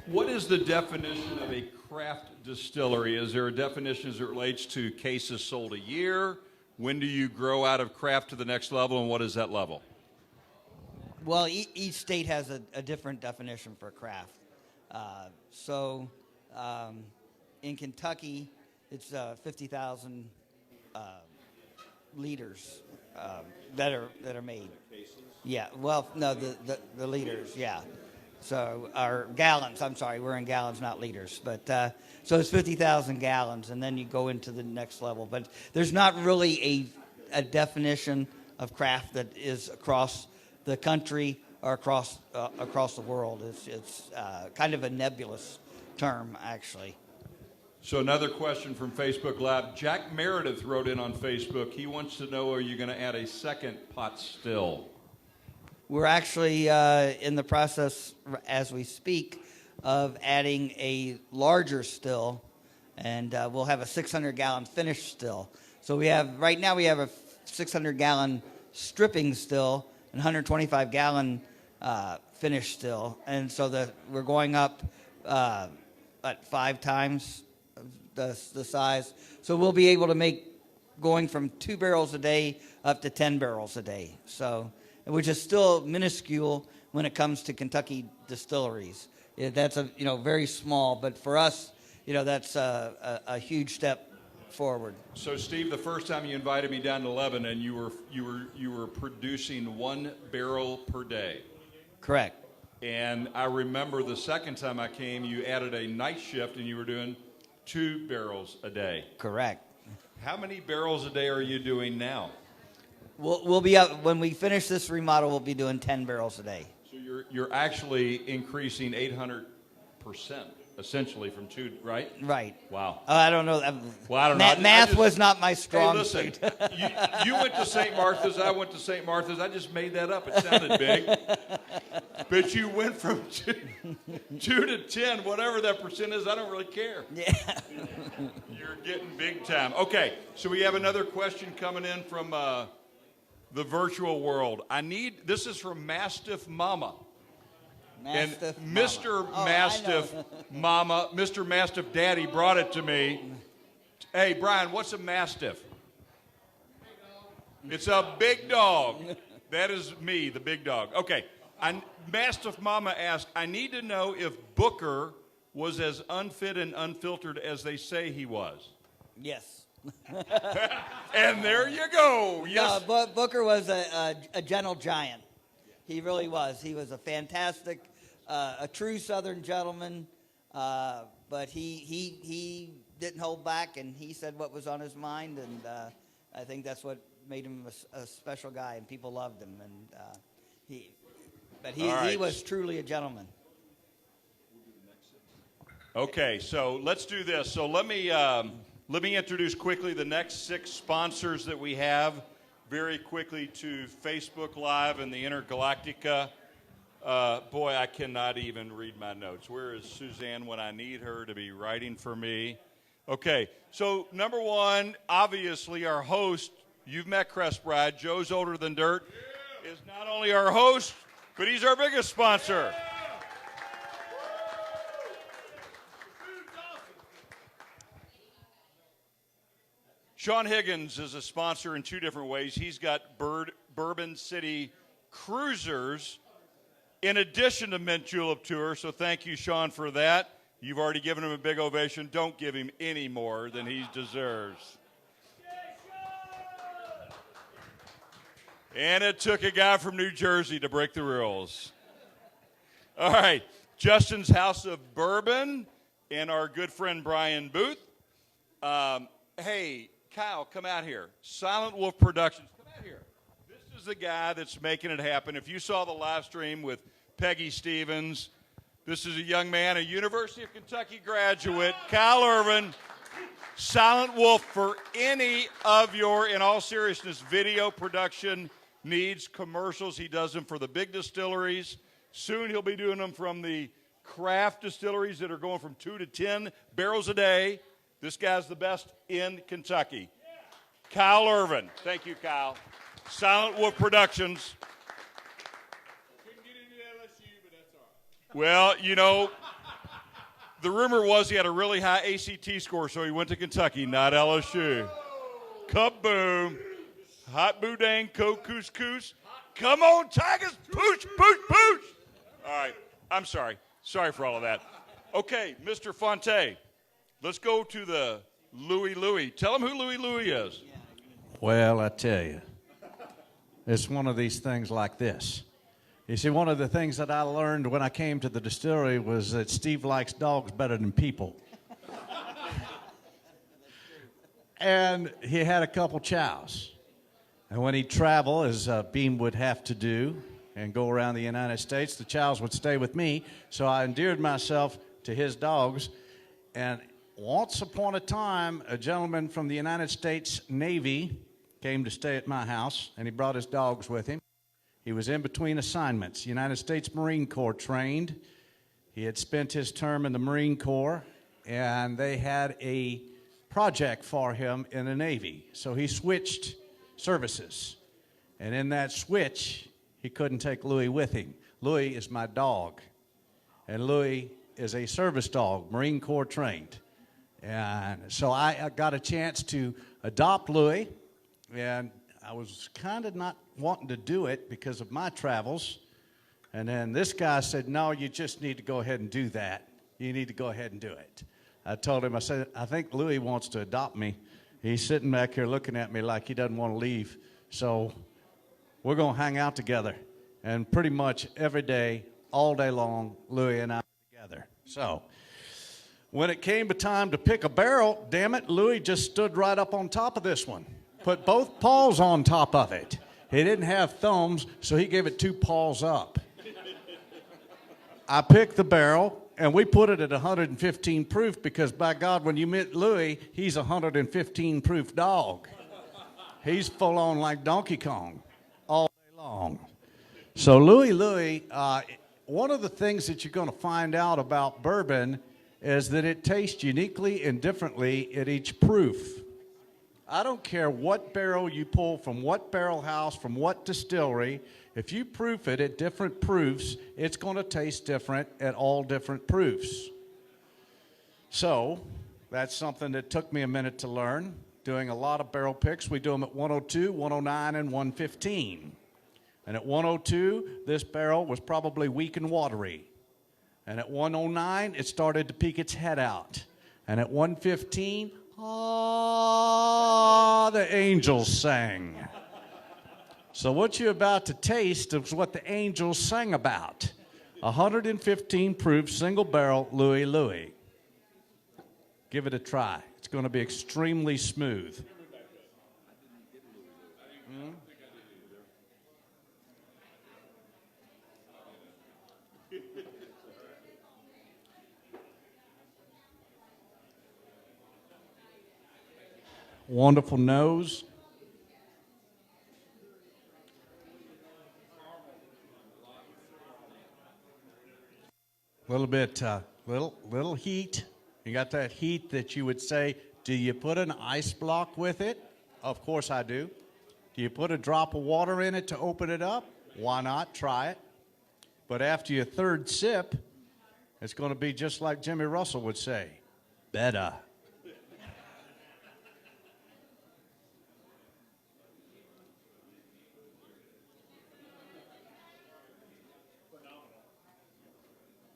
What is the definition of a craft distillery? Is there a definition as it relates to cases sold a year? When do you grow out of craft to the next level, and what is that level? Well, each state has a different definition for craft. In Kentucky, it's 50,000 liters that are made. Yeah. Well, no, the liters. Yeah. So our gallons. I'm sorry, we're in gallons, not liters. But so it's 50,000 gallons, and then you go into the next level. But there's not really a definition of craft that is across the country or across the world. It's kind of a nebulous term, actually. So another question from Facebook Live. Jack Meredith wrote in on Facebook. He wants to know, are you going to add a second pot still? We're actually in the process, as we speak, of adding a larger still, and we'll have a 600-gallon finished still. So right now we have a 600-gallon stripping still and 125-gallon finished still, and so we're going up 5 times the size. So we'll be able to make going from 2 barrels a day up to 10 barrels a day. So, which is still minuscule when it comes to Kentucky distilleries. That's very small, but for us, that's a huge step forward. So, Steve, the first time you invited me down to Lebanon, you were producing 1 barrel per day. Correct. And I remember the second time I came, you added a night shift, and you were doing 2 barrels a day. Correct. How many barrels a day are you doing now? We'll be up when we finish this remodel. We'll be doing 10 barrels a day. So you're actually increasing 800%, essentially from 2, right? Right. Wow. I don't know. Well, I don't know. Math was not my strong Hey, listen, suit. you went to St. Martha's. I went to St. Martha's. I just made that up. It sounded big. But you went from 2 to 10, whatever that percent is. I don't really care. Yeah. You're getting big time. Okay, so we have another question coming in from the virtual world. This is from Mastiff Mama. Mastiff and Mama. Mr. Mastiff Mama, Mr. Mastiff Daddy brought it to me. Hey, Brian, what's a Mastiff? It's a big dog. That is me, the big dog. Okay. Mastiff Mama asked, I need to know if Booker was as unfit and unfiltered as they say he was. Yes. And there you go. Yes. No, Booker was a gentle giant. He really was. He was a fantastic, a true Southern gentleman. But he didn't hold back, and he said what was on his mind, and I think that's what made him a special guy, and people loved him. And he was truly a gentleman. Okay, so let's do this. So let me introduce quickly the next 6 sponsors that we have very quickly to Facebook Live and the Intergalactica. Boy, I cannot even read my notes. Where is Suzanne when I need her to be writing for me? Okay, so number 1, obviously our host, you've met Crest Bride, Joe's Older Than Dirt, is not only our host, but he's our biggest sponsor. Sean Higgins is a sponsor in 2 different ways. He's got Bourbon City Cruisers in addition to Mint Julep Tour, so thank you, Sean, for that. You've already given him a big ovation. Don't give him any more than he deserves. And it took a guy from New Jersey to break the rules. All right, Justin's House of Bourbon and our good friend Brian Booth. Hey, Kyle, come out here. Silent Wolf Productions, come out here. This is the guy that's making it happen. If you saw the live stream with Peggy Stevens, this is a young man, a University of Kentucky graduate, Kyle Irvin. Silent Wolf, for any of your, in all seriousness, video production needs, commercials, he does them for the big distilleries. Soon he'll be doing them from the craft distilleries that are going from 2 to 10 barrels a day. This guy's the best in Kentucky. Kyle Irvin. Thank you, Kyle. Silent Wolf Productions. Couldn't get into LSU, but that's all right. Well, you know, the rumor was he had a really high ACT score, so he went to Kentucky, not LSU. Kaboom. Hot boudin, couscous. Come on, Tigers. Pooch, pooch, pooch. All right. I'm sorry. Sorry for all of that. Okay, Mr. Fonte. Let's go to the Louie Louie. Tell him who Louie Louie is. Well, I tell you, it's one of these things like this. You see, one of the things that I learned when I came to the distillery was that Steve likes dogs better than people. And he had a couple chows. And when he'd travel, as Beam would have to do, and go around the United States, the chows would stay with me. So I endeared myself to his dogs. And once upon a time, a gentleman from the United States Navy came to stay at my house, and he brought his dogs with him. He was in between assignments. United States Marine Corps trained. He had spent his term in the Marine Corps, and they had a project for him in the Navy. So he switched services. And in that switch, he couldn't take Louie with him. Louie is my dog. And Louie is a service dog, Marine Corps trained. And so I got a chance to adopt Louie, and I was kind of not wanting to do it because of my travels. And then this guy said, no, you just need to go ahead and do that. You need to go ahead and do it. I told him, I said, I think Louie wants to adopt me. He's sitting back here looking at me like he doesn't want to leave. So we're going to hang out together. And pretty much every day, all day long, Louie and I are together. So when it came to time to pick a barrel, damn it, Louie just stood right up on top of this one. Put both paws on top of it. He didn't have thumbs, so he gave it 2 paws up. I picked the barrel, and we put it at 115 proof because, by God, when you meet Louie, he's a 115 proof dog. He's full on like Donkey Kong all day long. So Louie, one of the things that you're going to find out about bourbon is that it tastes uniquely and differently at each proof. I don't care what barrel you pull from what barrel house, from what distillery. If you proof it at different proofs, it's going to taste different at all different proofs. So that's something that took me a minute to learn, doing a lot of barrel picks. We do them at 102, 109, and 115. And at 102, this barrel was probably weak and watery. And at 109, it started to peek its head out. And at 115, the angels sang. So what you're about to taste is what the angels sang about. 115 proof single barrel Louis Louis. Give it a try. It's going to be extremely smooth. Wonderful nose. Little bit, little heat. You got that heat that you would say, do you put an ice block with it? Of course I do. Do you put a drop of water in it to open it up? Why not? Try it. But after your third sip, it's going to be just like Jimmy Russell would say, better.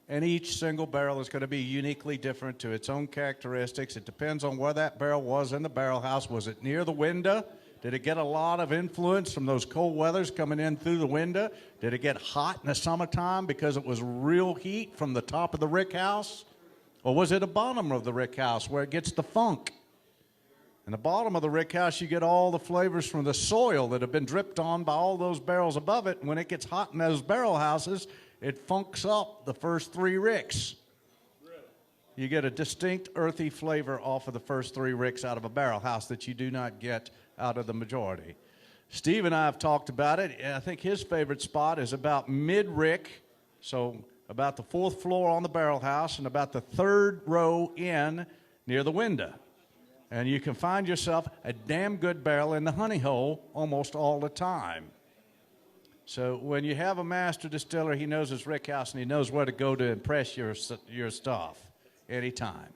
And each single barrel is going to be uniquely different to its own characteristics. It depends on where that barrel was in the barrel house. Was it near the window? Did it get a lot of influence from those cold weathers coming in through the window? Did it get hot in the summertime because it was real heat from the top of the rick house? Or was it the bottom of the rick house where it gets the funk? In the bottom of the rick house, you get all the flavors from the soil that have been dripped on by all those barrels above it. And when it gets hot in those barrel houses, it funks up the first three ricks. You get a distinct earthy flavor off of the first three ricks out of a barrel house that you do not get out of the majority. Steve and I have talked about it. I think his favorite spot is about mid-rick, so about the fourth floor on the barrel house and about the third row in near the window. And you can find yourself a damn good barrel in the honey hole almost all the time. So when you have a master distiller, he knows his rick house and he knows where to go to impress your stuff anytime.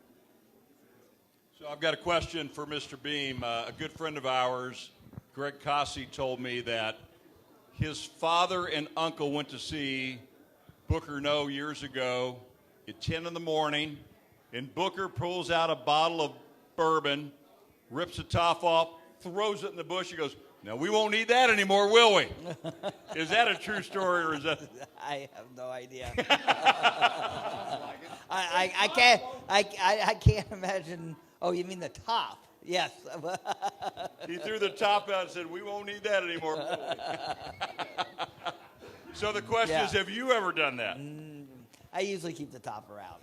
So I've got a question for Mr. Beam. A good friend of ours, Greg Cossey, told me that his father and uncle went to see Booker No years ago at 10 in the morning, and Booker pulls out a bottle of bourbon, rips the top off, throws it in the bush. He goes, "Now we won't need that anymore, will we?" Is that a true story, or is that? I have no idea. I can't imagine. Oh, you mean the top? Yes. He threw the top out and said, "We won't need that anymore, will we?" So the question is, have you ever done that? I usually keep the top around.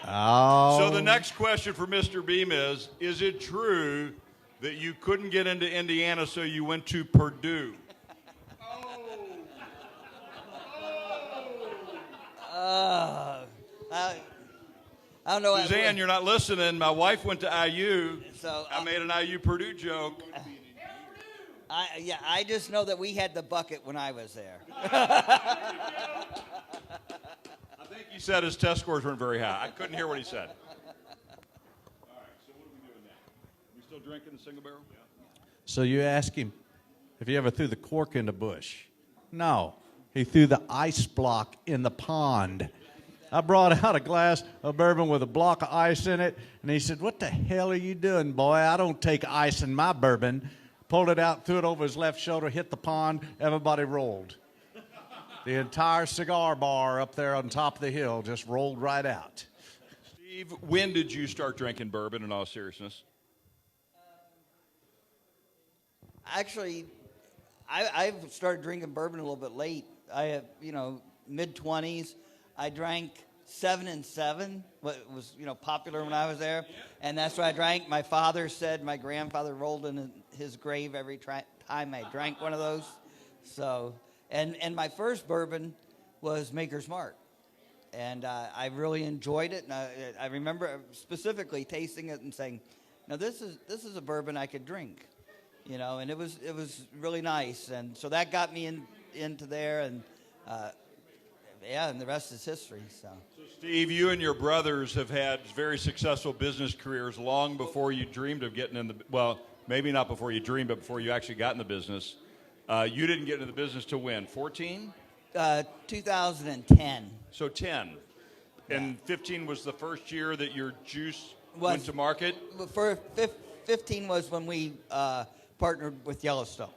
Oh. So the next question for Mr. Beam is it true that you couldn't get into Indiana, so you went to Purdue? I don't know. Suzanne, you're not listening. My wife went to IU. So, I made an IU Purdue joke. I just know that we had the bucket when I was there. I think he said his test scores weren't very high. I couldn't hear what he said. All right, so what are we doing now? We still drinking the single barrel? Yeah. So you ask him if he ever threw the cork in the bush. No, he threw the ice block in the pond. I brought out a glass of bourbon with a block of ice in it, and he said, "What the hell are you doing, boy? I don't take ice in my bourbon." Pulled it out, threw it over his left shoulder, hit the pond, everybody rolled. The entire cigar bar up there on top of the hill just rolled right out. Steve, when did you start drinking bourbon in all seriousness? Actually, I've started drinking bourbon a little bit late. I have, mid-20s. I drank 7 and 7, what was, popular when I was there. And that's what I drank. My father said my grandfather rolled in his grave every time I drank one of those. So, and my first bourbon was Maker's Mark. And I really enjoyed it. And I remember specifically tasting it and saying, "Now this is a bourbon I could drink." And it was really nice. And so that got me into there, and and the rest is history. So, Steve, you and your brothers have had very successful business careers long before you dreamed of getting in the. Well, maybe not before you dreamed, but before you actually got in the business. You didn't get into the business till when? 14? 2010. So 10. Yeah. And 15 was the first year that your juice went to market? For 15 was when we partnered with Yellowstone.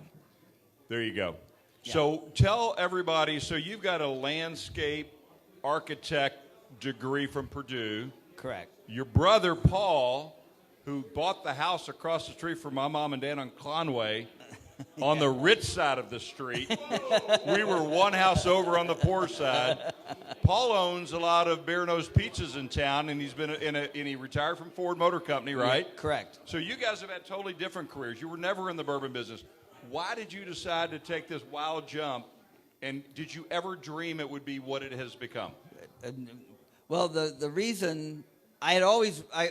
There you go. Yeah. So tell everybody, so you've got a landscape architect degree from Purdue. Correct. Your brother, Paul, who bought the house across the street from my mom and dad on Conway, on the rich side of the street. We were one house over on the poor side. Paul owns a lot of Bear Nose Pizzas in town, and he's been and he retired from Ford Motor Company, right? Yeah, correct. So you guys have had totally different careers. You were never in the bourbon business. Why did you decide to take this wild jump, and did you ever dream it would be what it has become? Well, the reason I had always I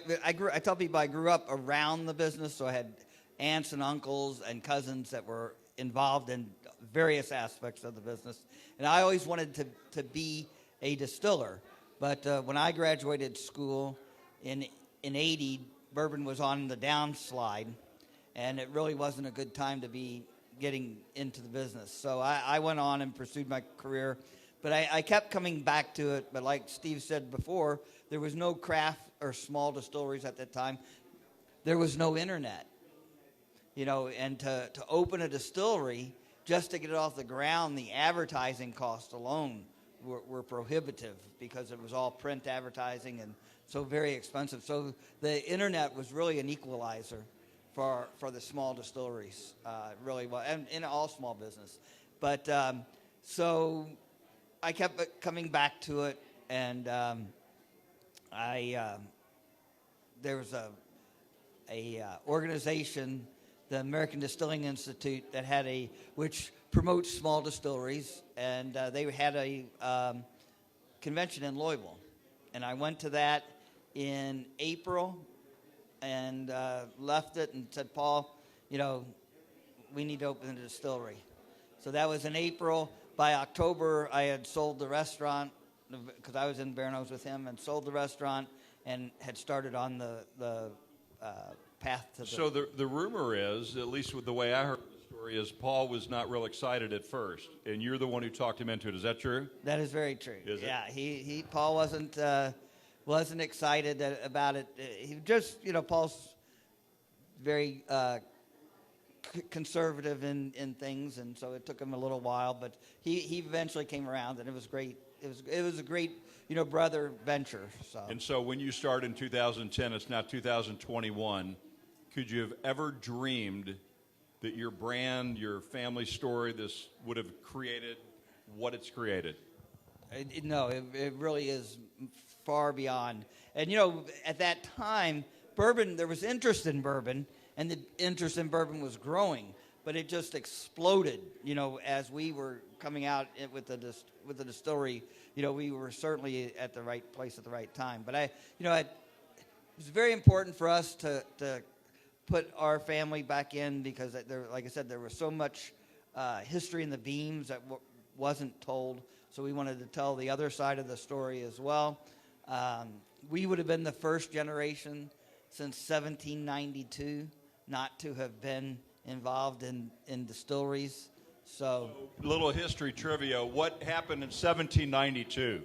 tell people I grew up around the business, so I had aunts and uncles and cousins that were involved in various aspects of the business, and I always wanted to be a distiller. But when I graduated school in '80, bourbon was on the downslide, and it really wasn't a good time to be getting into the business. So I went on and pursued my career, but I kept coming back to it. But like Steve said before, there was no craft or small distilleries at that time. There was no internet. You know, and to open a distillery, just to get it off the ground, the advertising costs alone were prohibitive because it was all print advertising and so very expensive. So the internet was really an equalizer for the small distilleries, really was, and in all small business. But so I kept coming back to it, and there was a organization, the American Distilling Institute, that had which promotes small distilleries, and they had a convention in Louisville, and I went to that in April, and left it and said, Paul, you know, we need to open a distillery. So that was in April. By October, I had sold the restaurant because I was in Bear Nose with him, and sold the restaurant and had started on the path to the... So the rumor is, at least with the way I heard the story, is Paul was not real excited at first, and you're the one who talked him into it. Is that true? That is very true. Is it? Yeah, Paul wasn't excited about it. He just, you know, Paul's very conservative in things, and so it took him a little while, but he eventually came around, and it was great. It was a great, you know, brother venture. So. And so when you started in 2010, it's now 2021. Could you have ever dreamed that your brand, your family story, this would have created what it's created? No, it really is far beyond. And, you know, at that time, bourbon, there was interest in bourbon, and the interest in bourbon was growing, but it just exploded, you know, as we were coming out with the distillery. You know, we were certainly at the right place at the right time. But it was very important for us to put our family back in because, like I said, there was so much history in the beams that wasn't told. So we wanted to tell the other side of the story as well. We would have been the first generation since 1792 not to have been involved in distilleries. So, little history trivia. What happened in 1792?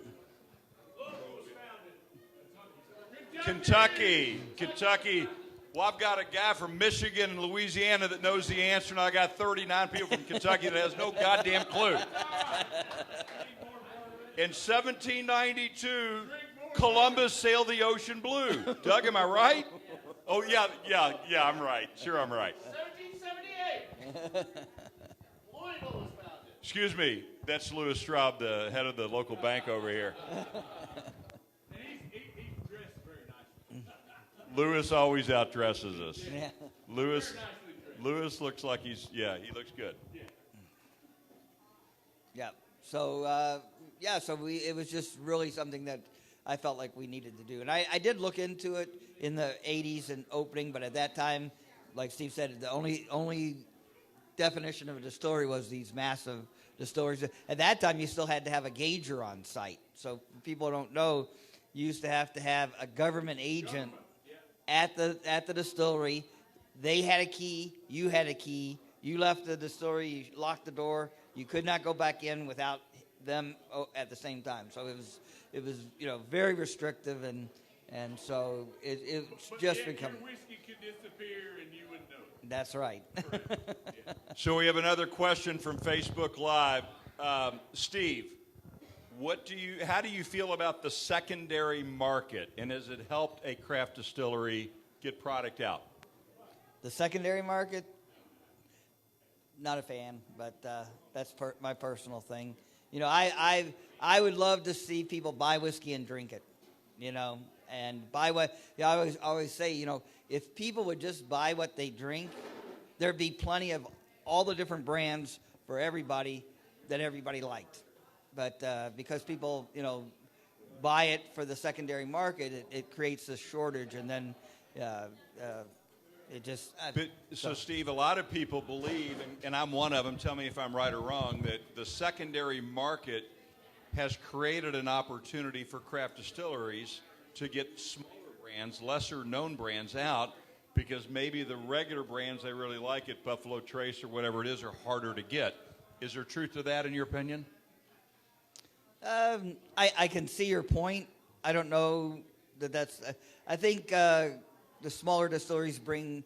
Kentucky. Well, I've got a guy from Michigan and Louisiana that knows the answer, and I got 39 people from Kentucky that has no goddamn clue. In 1792, Columbus sailed the ocean blue. Doug, am I right? Oh, yeah, I'm right. Sure, I'm right. 1778. Louisville was founded. Excuse me, that's Louis Straub, the head of the local bank over here. He's dressed very nicely. Louis always outdresses us. yeah. Louis looks like he looks good. Yeah. So, it was just really something that I felt like we needed to do. And I did look into it in the 80s and opening, but at that time, like Steve said, the only definition of a distillery was these massive distilleries. At that time, you still had to have a gauger on site. So people don't know, you used to have a government agent at the distillery They had a key. You had a key. You left the distillery. You locked the door. You could not go back in without them at the same time. So it was very restrictive, and so it's just become. Your whiskey could disappear and you wouldn't know it. That's right. So we have another question from Facebook Live. Steve, how do you feel about the secondary market, and has it helped a craft distillery get product out? The secondary market, not a fan, but that's my personal thing. I would love to see people buy whiskey and drink it, and buy what. I always say, if people would just buy what they drink, there'd be plenty of all the different brands for everybody that everybody liked. But because people, buy it for the secondary market, it creates a shortage, and then it just. So, Steve, a lot of people believe, and I'm one of them, tell me if I'm right or wrong, that the secondary market has created an opportunity for craft distilleries to get smaller brands, lesser known brands out, because maybe the regular brands they really like at Buffalo Trace or whatever it is are harder to get. Is there truth to that in your opinion? I can see your point. I don't know that's. I think the smaller distilleries bring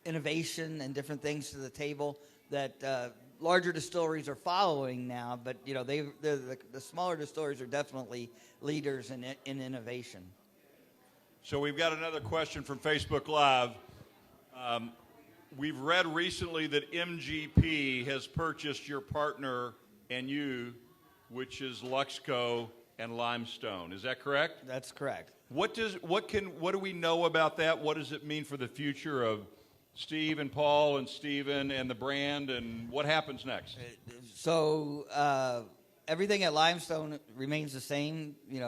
innovation and different things to the table that larger distilleries are following now. But the smaller distilleries are definitely leaders in innovation. So we've got another question from Facebook Live. We've read recently that MGP has purchased your partner and you, which is Luxco and Limestone. Is that correct? That's correct. What do we know about that? What does it mean for the future of Steve and Paul and Steven and the brand, and what happens next? So everything at Limestone remains the same. We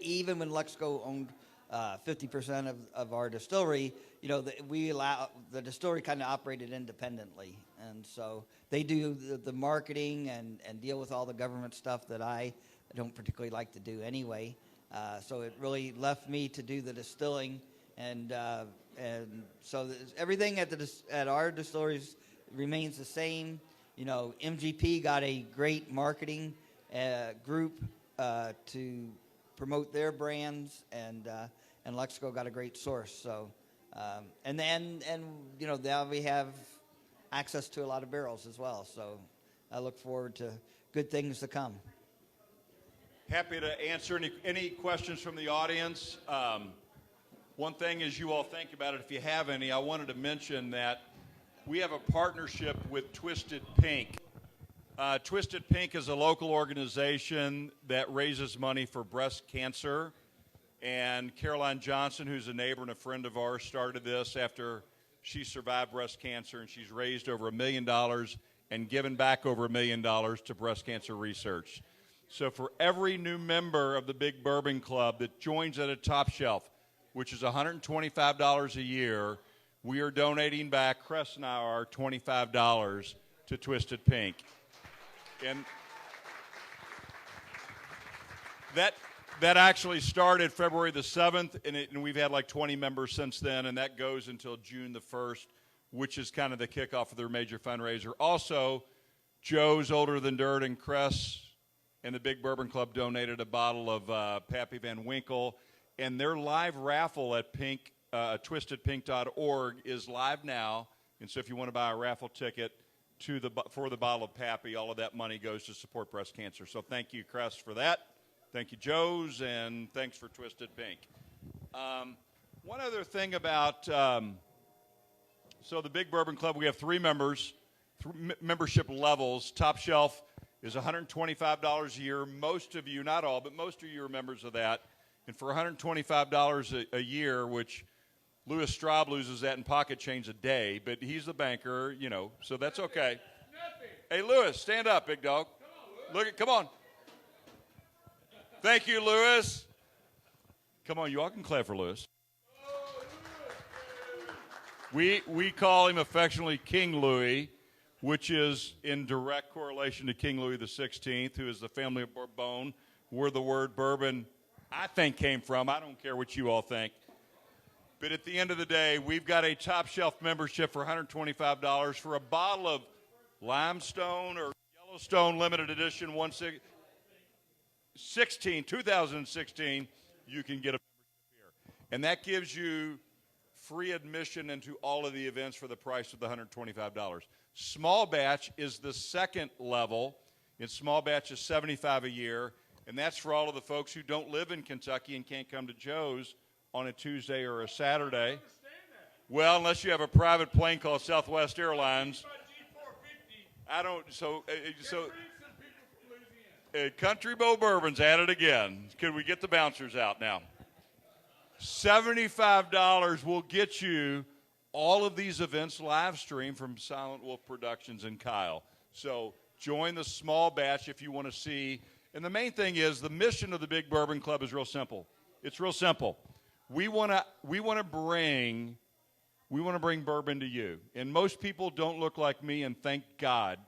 even when Luxco owned 50% of our distillery, we allow the distillery kind of operated independently, and so they do the marketing and deal with all the government stuff that I don't particularly like to do anyway. So it really left me to do the distilling, and so everything at our distilleries remains the same. MGP got a great marketing group to promote their brands, and Luxco got a great source. So, now we have access to a lot of barrels as well. So, I look forward to good things to come. Happy to answer any questions from the audience. One thing as you all think about it, if you have any, I wanted to mention that we have a partnership with Twisted Pink. Twisted Pink is a local organization that raises money for breast cancer. And Caroline Johnson, who's a neighbor and a friend of ours, started this after she survived breast cancer, and she's raised over $1 million and given back over $1 million to breast cancer research. So for every new member of the Big Bourbon Club that joins at a Top Shelf, which is $125 a year, we are donating back, Cress and I are, $25 to Twisted Pink. And that actually started February the 7th, and we've had like 20 members since then, and that goes until June the 1st, which is kind of the kickoff of their major fundraiser. Also, Joe's Older Than Dirt and Cress and the Big Bourbon Club donated a bottle of Pappy Van Winkle, and their live raffle at twistedpink.org is live now, and so if you want to buy a raffle ticket for the bottle of Pappy, all of that money goes to support breast cancer. So thank you, Cress, for that. Thank you, Joe's, and thanks for Twisted Pink. One other thing about, so the Big Bourbon Club, we have three membership levels. Top Shelf is $125 a year. Most of you, not all, but most of you are members of that. And for $125 a year, which Louis Straub loses that in pocket change a day, but he's the banker, so that's okay. Hey, Louis, stand up, big dog. Come on. Thank you, Louis. Come on, you all can clap for Louis. We call him affectionately King Louis, which is in direct correlation to King Louis XVI, who is the family of Bourbon, where the word bourbon, I think, came from. I don't care what you all think. But at the end of the day, we've got a top shelf membership for $125 for a bottle of Limestone or Yellowstone limited edition 2016. You can get a membership here. And that gives you free admission into all of the events for the price of the $125. Small batch is the second level. In small batch is $75 a year. And that's for all of the folks who don't live in Kentucky and can't come to Joe's on a Tuesday or a Saturday. Well, unless you have a private plane called Southwest Airlines. I don't. Country Bow Bourbon's at it again. Could we get the bouncers out now? $75 will get you all of these events live streamed from Silent Wolf Productions and Kyle. So join the small batch if you want to see. And the main thing is the mission of the Big Bourbon Club is real simple. It's real simple. We want to bring bourbon to you. And most people don't look like me, and thank God.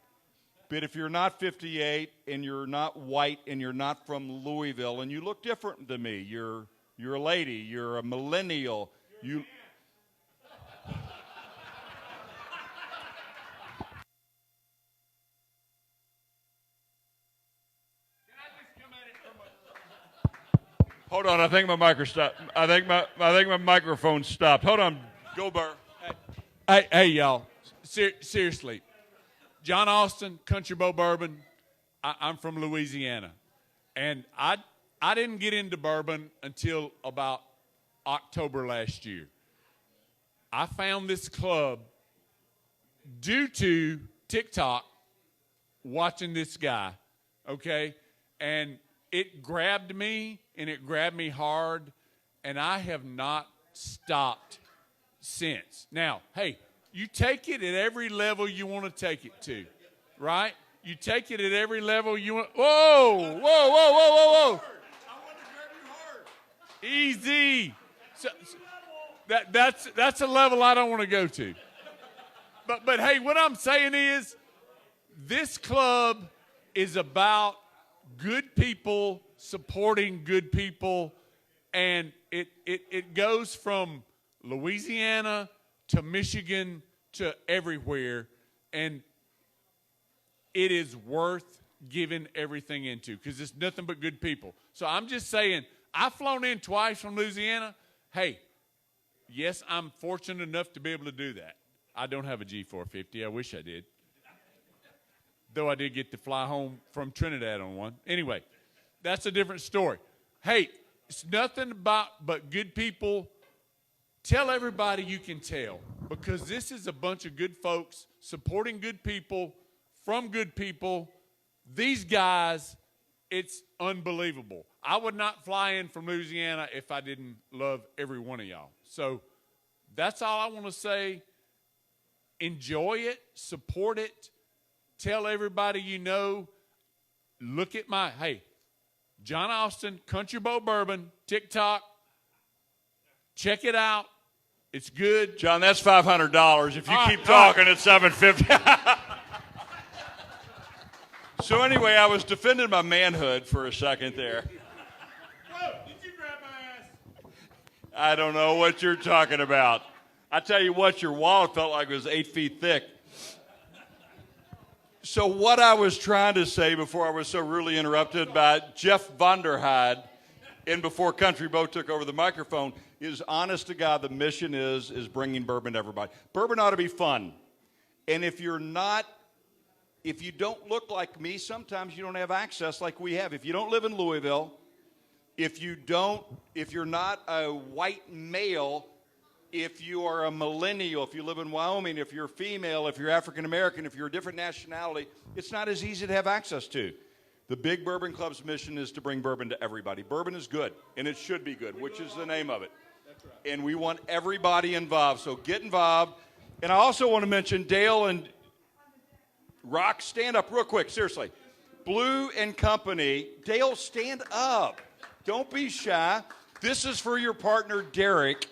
But if you're not 58 and you're not white and you're not from Louisville and you look different than me, you're a lady, you're a millennial, you. Hold on, I think my microphone stopped. Hold on, go Burr. Hey, y'all. Seriously, John Austin, Country Bow Bourbon. I'm from Louisiana, and I didn't get into bourbon until about October last year. I found this club due to TikTok, watching this guy, okay, and it grabbed me, and it grabbed me hard, and I have not stopped since. Now, hey, you take it at every level you want to take it to, right? You take it at every level you want. Whoa. Easy. That's a level I don't want to go to. But hey, what I'm saying is this club is about good people supporting good people, and it goes from Louisiana to Michigan to everywhere, and it is worth giving everything into because it's nothing but good people. So I'm just saying, I've flown in twice from Louisiana. Hey, yes, I'm fortunate enough to be able to do that. I don't have a G450. I wish I did. Though I did get to fly home from Trinidad on one. Anyway, that's a different story. Hey, it's nothing but good people. Tell everybody you can tell, because this is a bunch of good folks supporting good people from good people. These guys, it's unbelievable. I would not fly in from Louisiana if I didn't love every one of y'all. So that's all I want to say. Enjoy it, support it. Tell everybody you know. Look at John Austin, Country Bow Bourbon, TikTok. Check it out. It's good. John, that's $500. If you keep talking, it's $750. So anyway, I was defending my manhood for a second there. Whoa, did you grab my ass? I don't know what you're talking about. I tell you what, your wallet felt like it was 8 feet thick. So what I was trying to say before I was so rudely interrupted by Jeff Vonderheide and before Country Bow took over the microphone is, honest to God, the mission is bringing bourbon to everybody. Bourbon ought to be fun. And if you don't look like me, sometimes you don't have access like we have. If you don't live in Louisville, if you're not a white male, if you are a millennial, if you live in Wyoming, if you're female, if you're African American, if you're a different nationality, it's not as easy to have access to. The Big Bourbon Club's mission is to bring bourbon to everybody. Bourbon is good, and it should be good, which is the name of it. That's right. And we want everybody involved, so get involved. And I also want to mention Dale and Rock, stand up real quick, seriously. Blue and Company, Dale, stand up. Don't be shy. This is for your partner, Derek.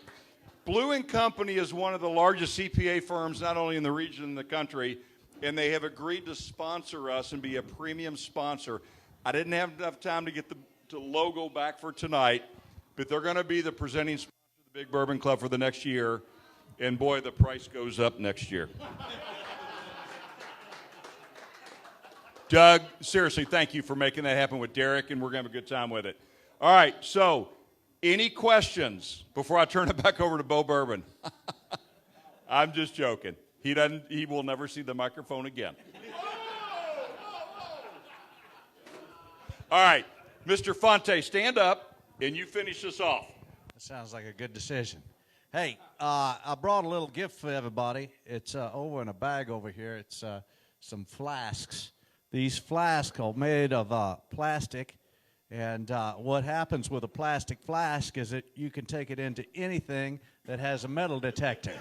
Blue and Company is one of the largest CPA firms, not only in the region and the country, and they have agreed to sponsor us and be a premium sponsor. I didn't have enough time to get the logo back for tonight, but they're going to be the presenting sponsor of the Big Bourbon Club for the next year, and boy, the price goes up next year. Doug, seriously, thank you for making that happen with Derek, and we're going to have a good time with it. All right, so any questions before I turn it back over to Bo Bourbon? I'm just joking. He will never see the microphone again. All right, Mr. Fonte, stand up, and you finish this off. That sounds like a good decision. Hey, I brought a little gift for everybody. It's over in a bag over here. It's some flasks. These flasks are made of plastic, and what happens with a plastic flask is that you can take it into anything that has a metal detector.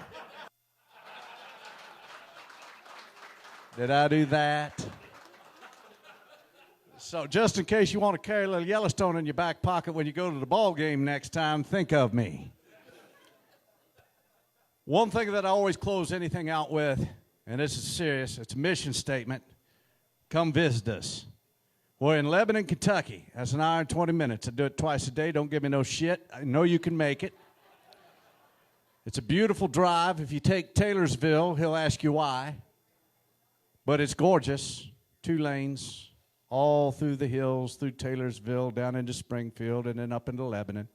Did I do that? So just in case you want to carry a little Yellowstone in your back pocket when you go to the ball game next time, think of me. One thing that I always close anything out with, and this is serious, it's a mission statement. Come visit us. We're in Lebanon, Kentucky. That's an hour and 20 minutes. I do it twice a day. Don't give me no shit. I know you can make it. It's a beautiful drive. If you take Taylorsville, he'll ask you why. But it's gorgeous. 2 lanes, all through the hills, through Taylorsville, down into Springfield, and then up into Lebanon.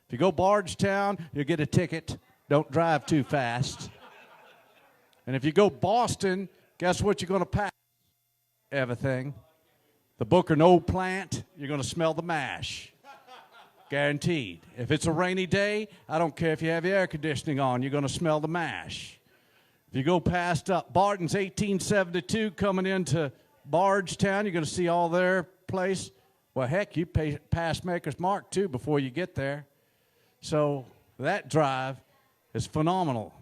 If you go Bardstown, you'll get a ticket. Don't drive too fast. And if you go Boston, guess what you're going to pass? Everything. The Booker Knoll plant, you're going to smell the mash. Guaranteed. If it's a rainy day, I don't care if you have your air conditioning on, you're going to smell the mash. If you go past Barton's 1872 coming into Bardstown, you're going to see all their place. Well, heck, you pass Maker's Mark, too, before you get there. So that drive is phenomenal.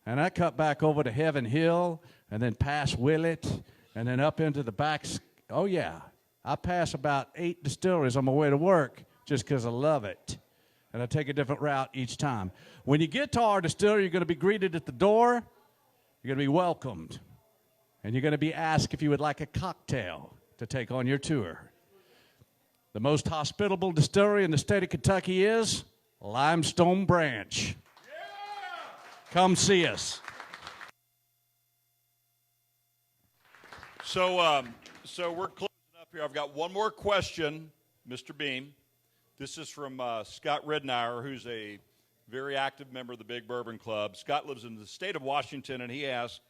And I cut back over to Heaven Hill and then past Willett and then up into the back. Oh, yeah. I pass about 8 distilleries on my way to work just because I love it. And I take a different route each time. When you get to our distillery, you're going to be greeted at the door. You're going to be welcomed. And you're going to be asked if you would like a cocktail to take on your tour. The most hospitable distillery in the state of Kentucky is Limestone Branch. Come see us. So we're closing up here. I've got one more question, Mr. Beam. This is from Scott Rednauer, who's a very active member of the Big Bourbon Club. Scott lives in the state of Washington, and he asks,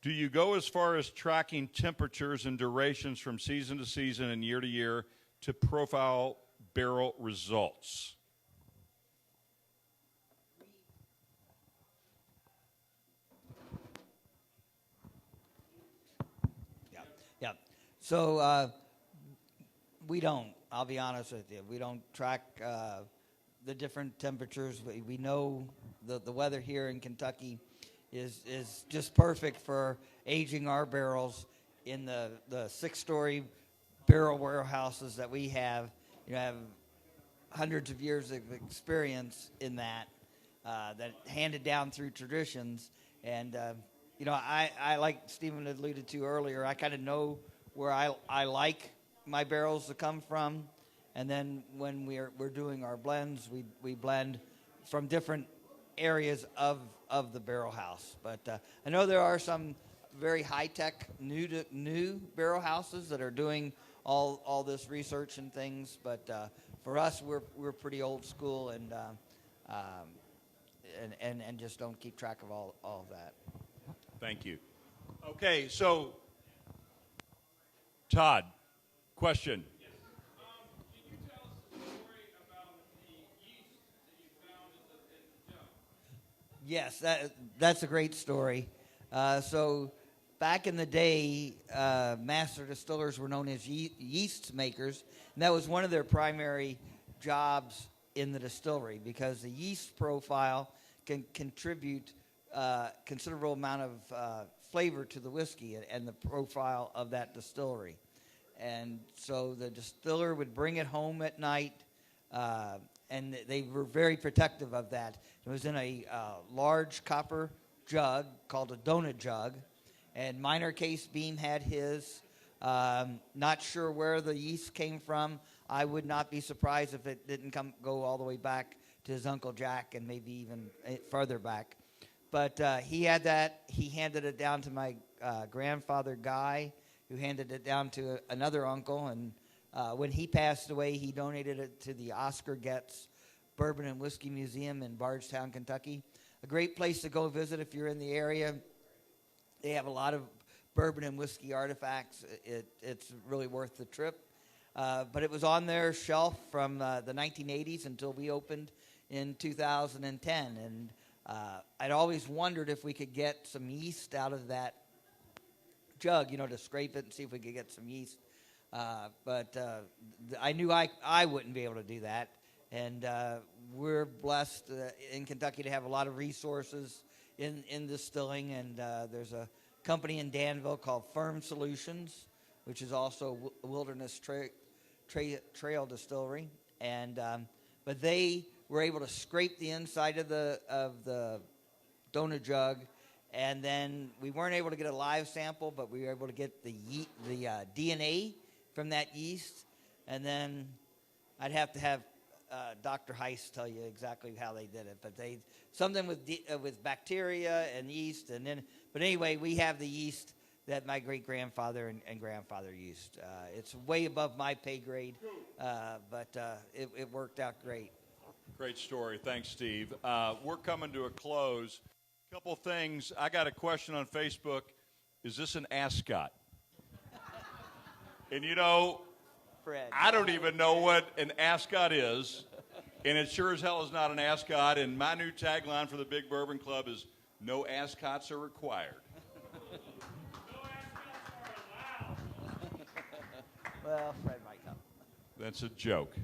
do you go as far as tracking temperatures and durations from season to season and year to year to profile barrel results? Yeah. So we don't. I'll be honest with you. We don't track the different temperatures. We know the weather here in Kentucky is just perfect for aging our barrels in the 6-story barrel warehouses that we have. You have hundreds of years of experience in that handed down through traditions. And I like Stephen alluded to earlier, I kind of know where I like my barrels to come from, and then when we're doing our blends, we blend from different areas of the barrel house. But I know there are some very high-tech new barrel houses that are doing all this research and things, but for us, we're pretty old school and just don't keep track of all of that. Thank you. Okay, so Todd, question. Yes. Can you tell us a story about the yeast that you found in the jug? Yes, that's a great story. So back in the day, master distillers were known as yeast makers, and that was one of their primary jobs in the distillery because the yeast profile can contribute considerable amount of flavor to the whiskey and the profile of that distillery. And so the distiller would bring it home at night, and they were very protective of that. It was in a large copper jug called a donut jug, and Minor Case Beam had his. Not sure where the yeast came from. I would not be surprised if it didn't go all the way back to his Uncle Jack and maybe even further back. But he had that. He handed it down to my grandfather, Guy, who handed it down to another uncle. And when he passed away, he donated it to the Oscar Getz Bourbon and Whiskey Museum in Bardstown, Kentucky. A great place to go visit if you're in the area. They have a lot of bourbon and whiskey artifacts. It's really worth the trip. But it was on their shelf from the 1980s until we opened in 2010. And I'd always wondered if we could get some yeast out of that jug, to scrape it and see if we could get some yeast. But I knew I wouldn't be able to do that. And we're blessed in Kentucky to have a lot of resources in distilling. And there's a company in Danville called Firm Solutions, which is also a Wilderness Trail Distillery. And but they were able to scrape the inside of the donut jug, and then we weren't able to get a live sample, but we were able to get the DNA from that yeast. And then I'd have to have Dr. Heiss tell you exactly how they did it, but something with bacteria and yeast, but anyway, we have the yeast that my great grandfather and grandfather used. It's way above my pay grade, but it worked out great. Great story. Thanks, Steve. We're coming to a close. A couple things. I got a question on Facebook. Is this an ascot? And Fred. I don't even know what an ascot is, and it sure as hell is not an ascot. And my new tagline for the Big Bourbon Club is, no ascots are required. Well, Fred might come. That's a joke.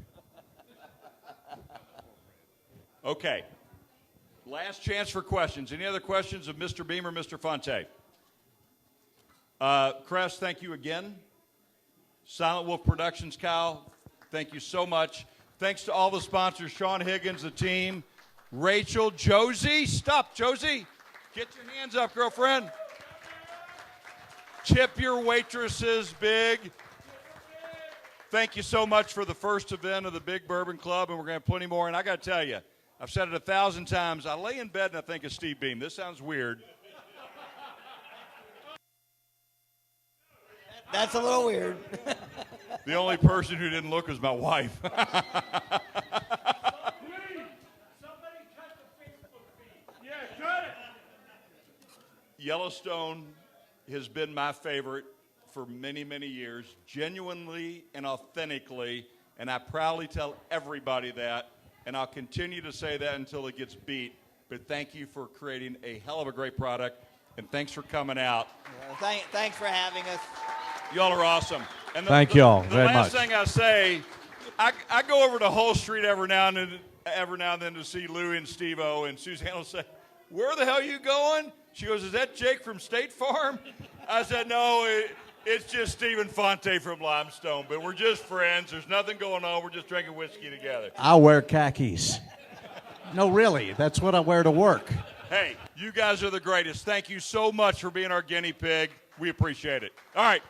Okay. Last chance for questions. Any other questions of Mr. Beam or Mr. Fonte? Crest, thank you again. Silent Wolf Productions, Kyle, thank you so much. Thanks to all the sponsors, Sean Higgins, the team, Rachel, Josie. Stop, Josie. Get your hands up, girlfriend. Tip your waitresses big. Thank you so much for the first event of the Big Bourbon Club, and we're going to have plenty more. And I got to tell you, I've said it 1,000 times. I lay in bed and I think of Steve Beam. This sounds weird. That's a little weird. The only person who didn't look was my wife. Please, somebody cut the Facebook feed. Yeah, cut it. Yellowstone has been my favorite for many, many years, genuinely and authentically, and I proudly tell everybody that, and I'll continue to say that until it gets beat. But thank you for creating a hell of a great product, and thanks for coming out. Thanks for having us. Y'all are awesome. And Thank y'all very The last much. thing I say, I go over to Hull Street every now and then to see Louie and Steve-O, and Suzanne will say, "Where the hell are you going?" She goes, "Is that Jake from State Farm?" I said, "No, it's just Stephen Fonte from Limestone, but we're just friends. There's nothing going on. We're just drinking whiskey together." I wear khakis. No, really, that's what I wear to work. Hey, you guys are the greatest. Thank you so much for being our guinea pig. We appreciate it. All right.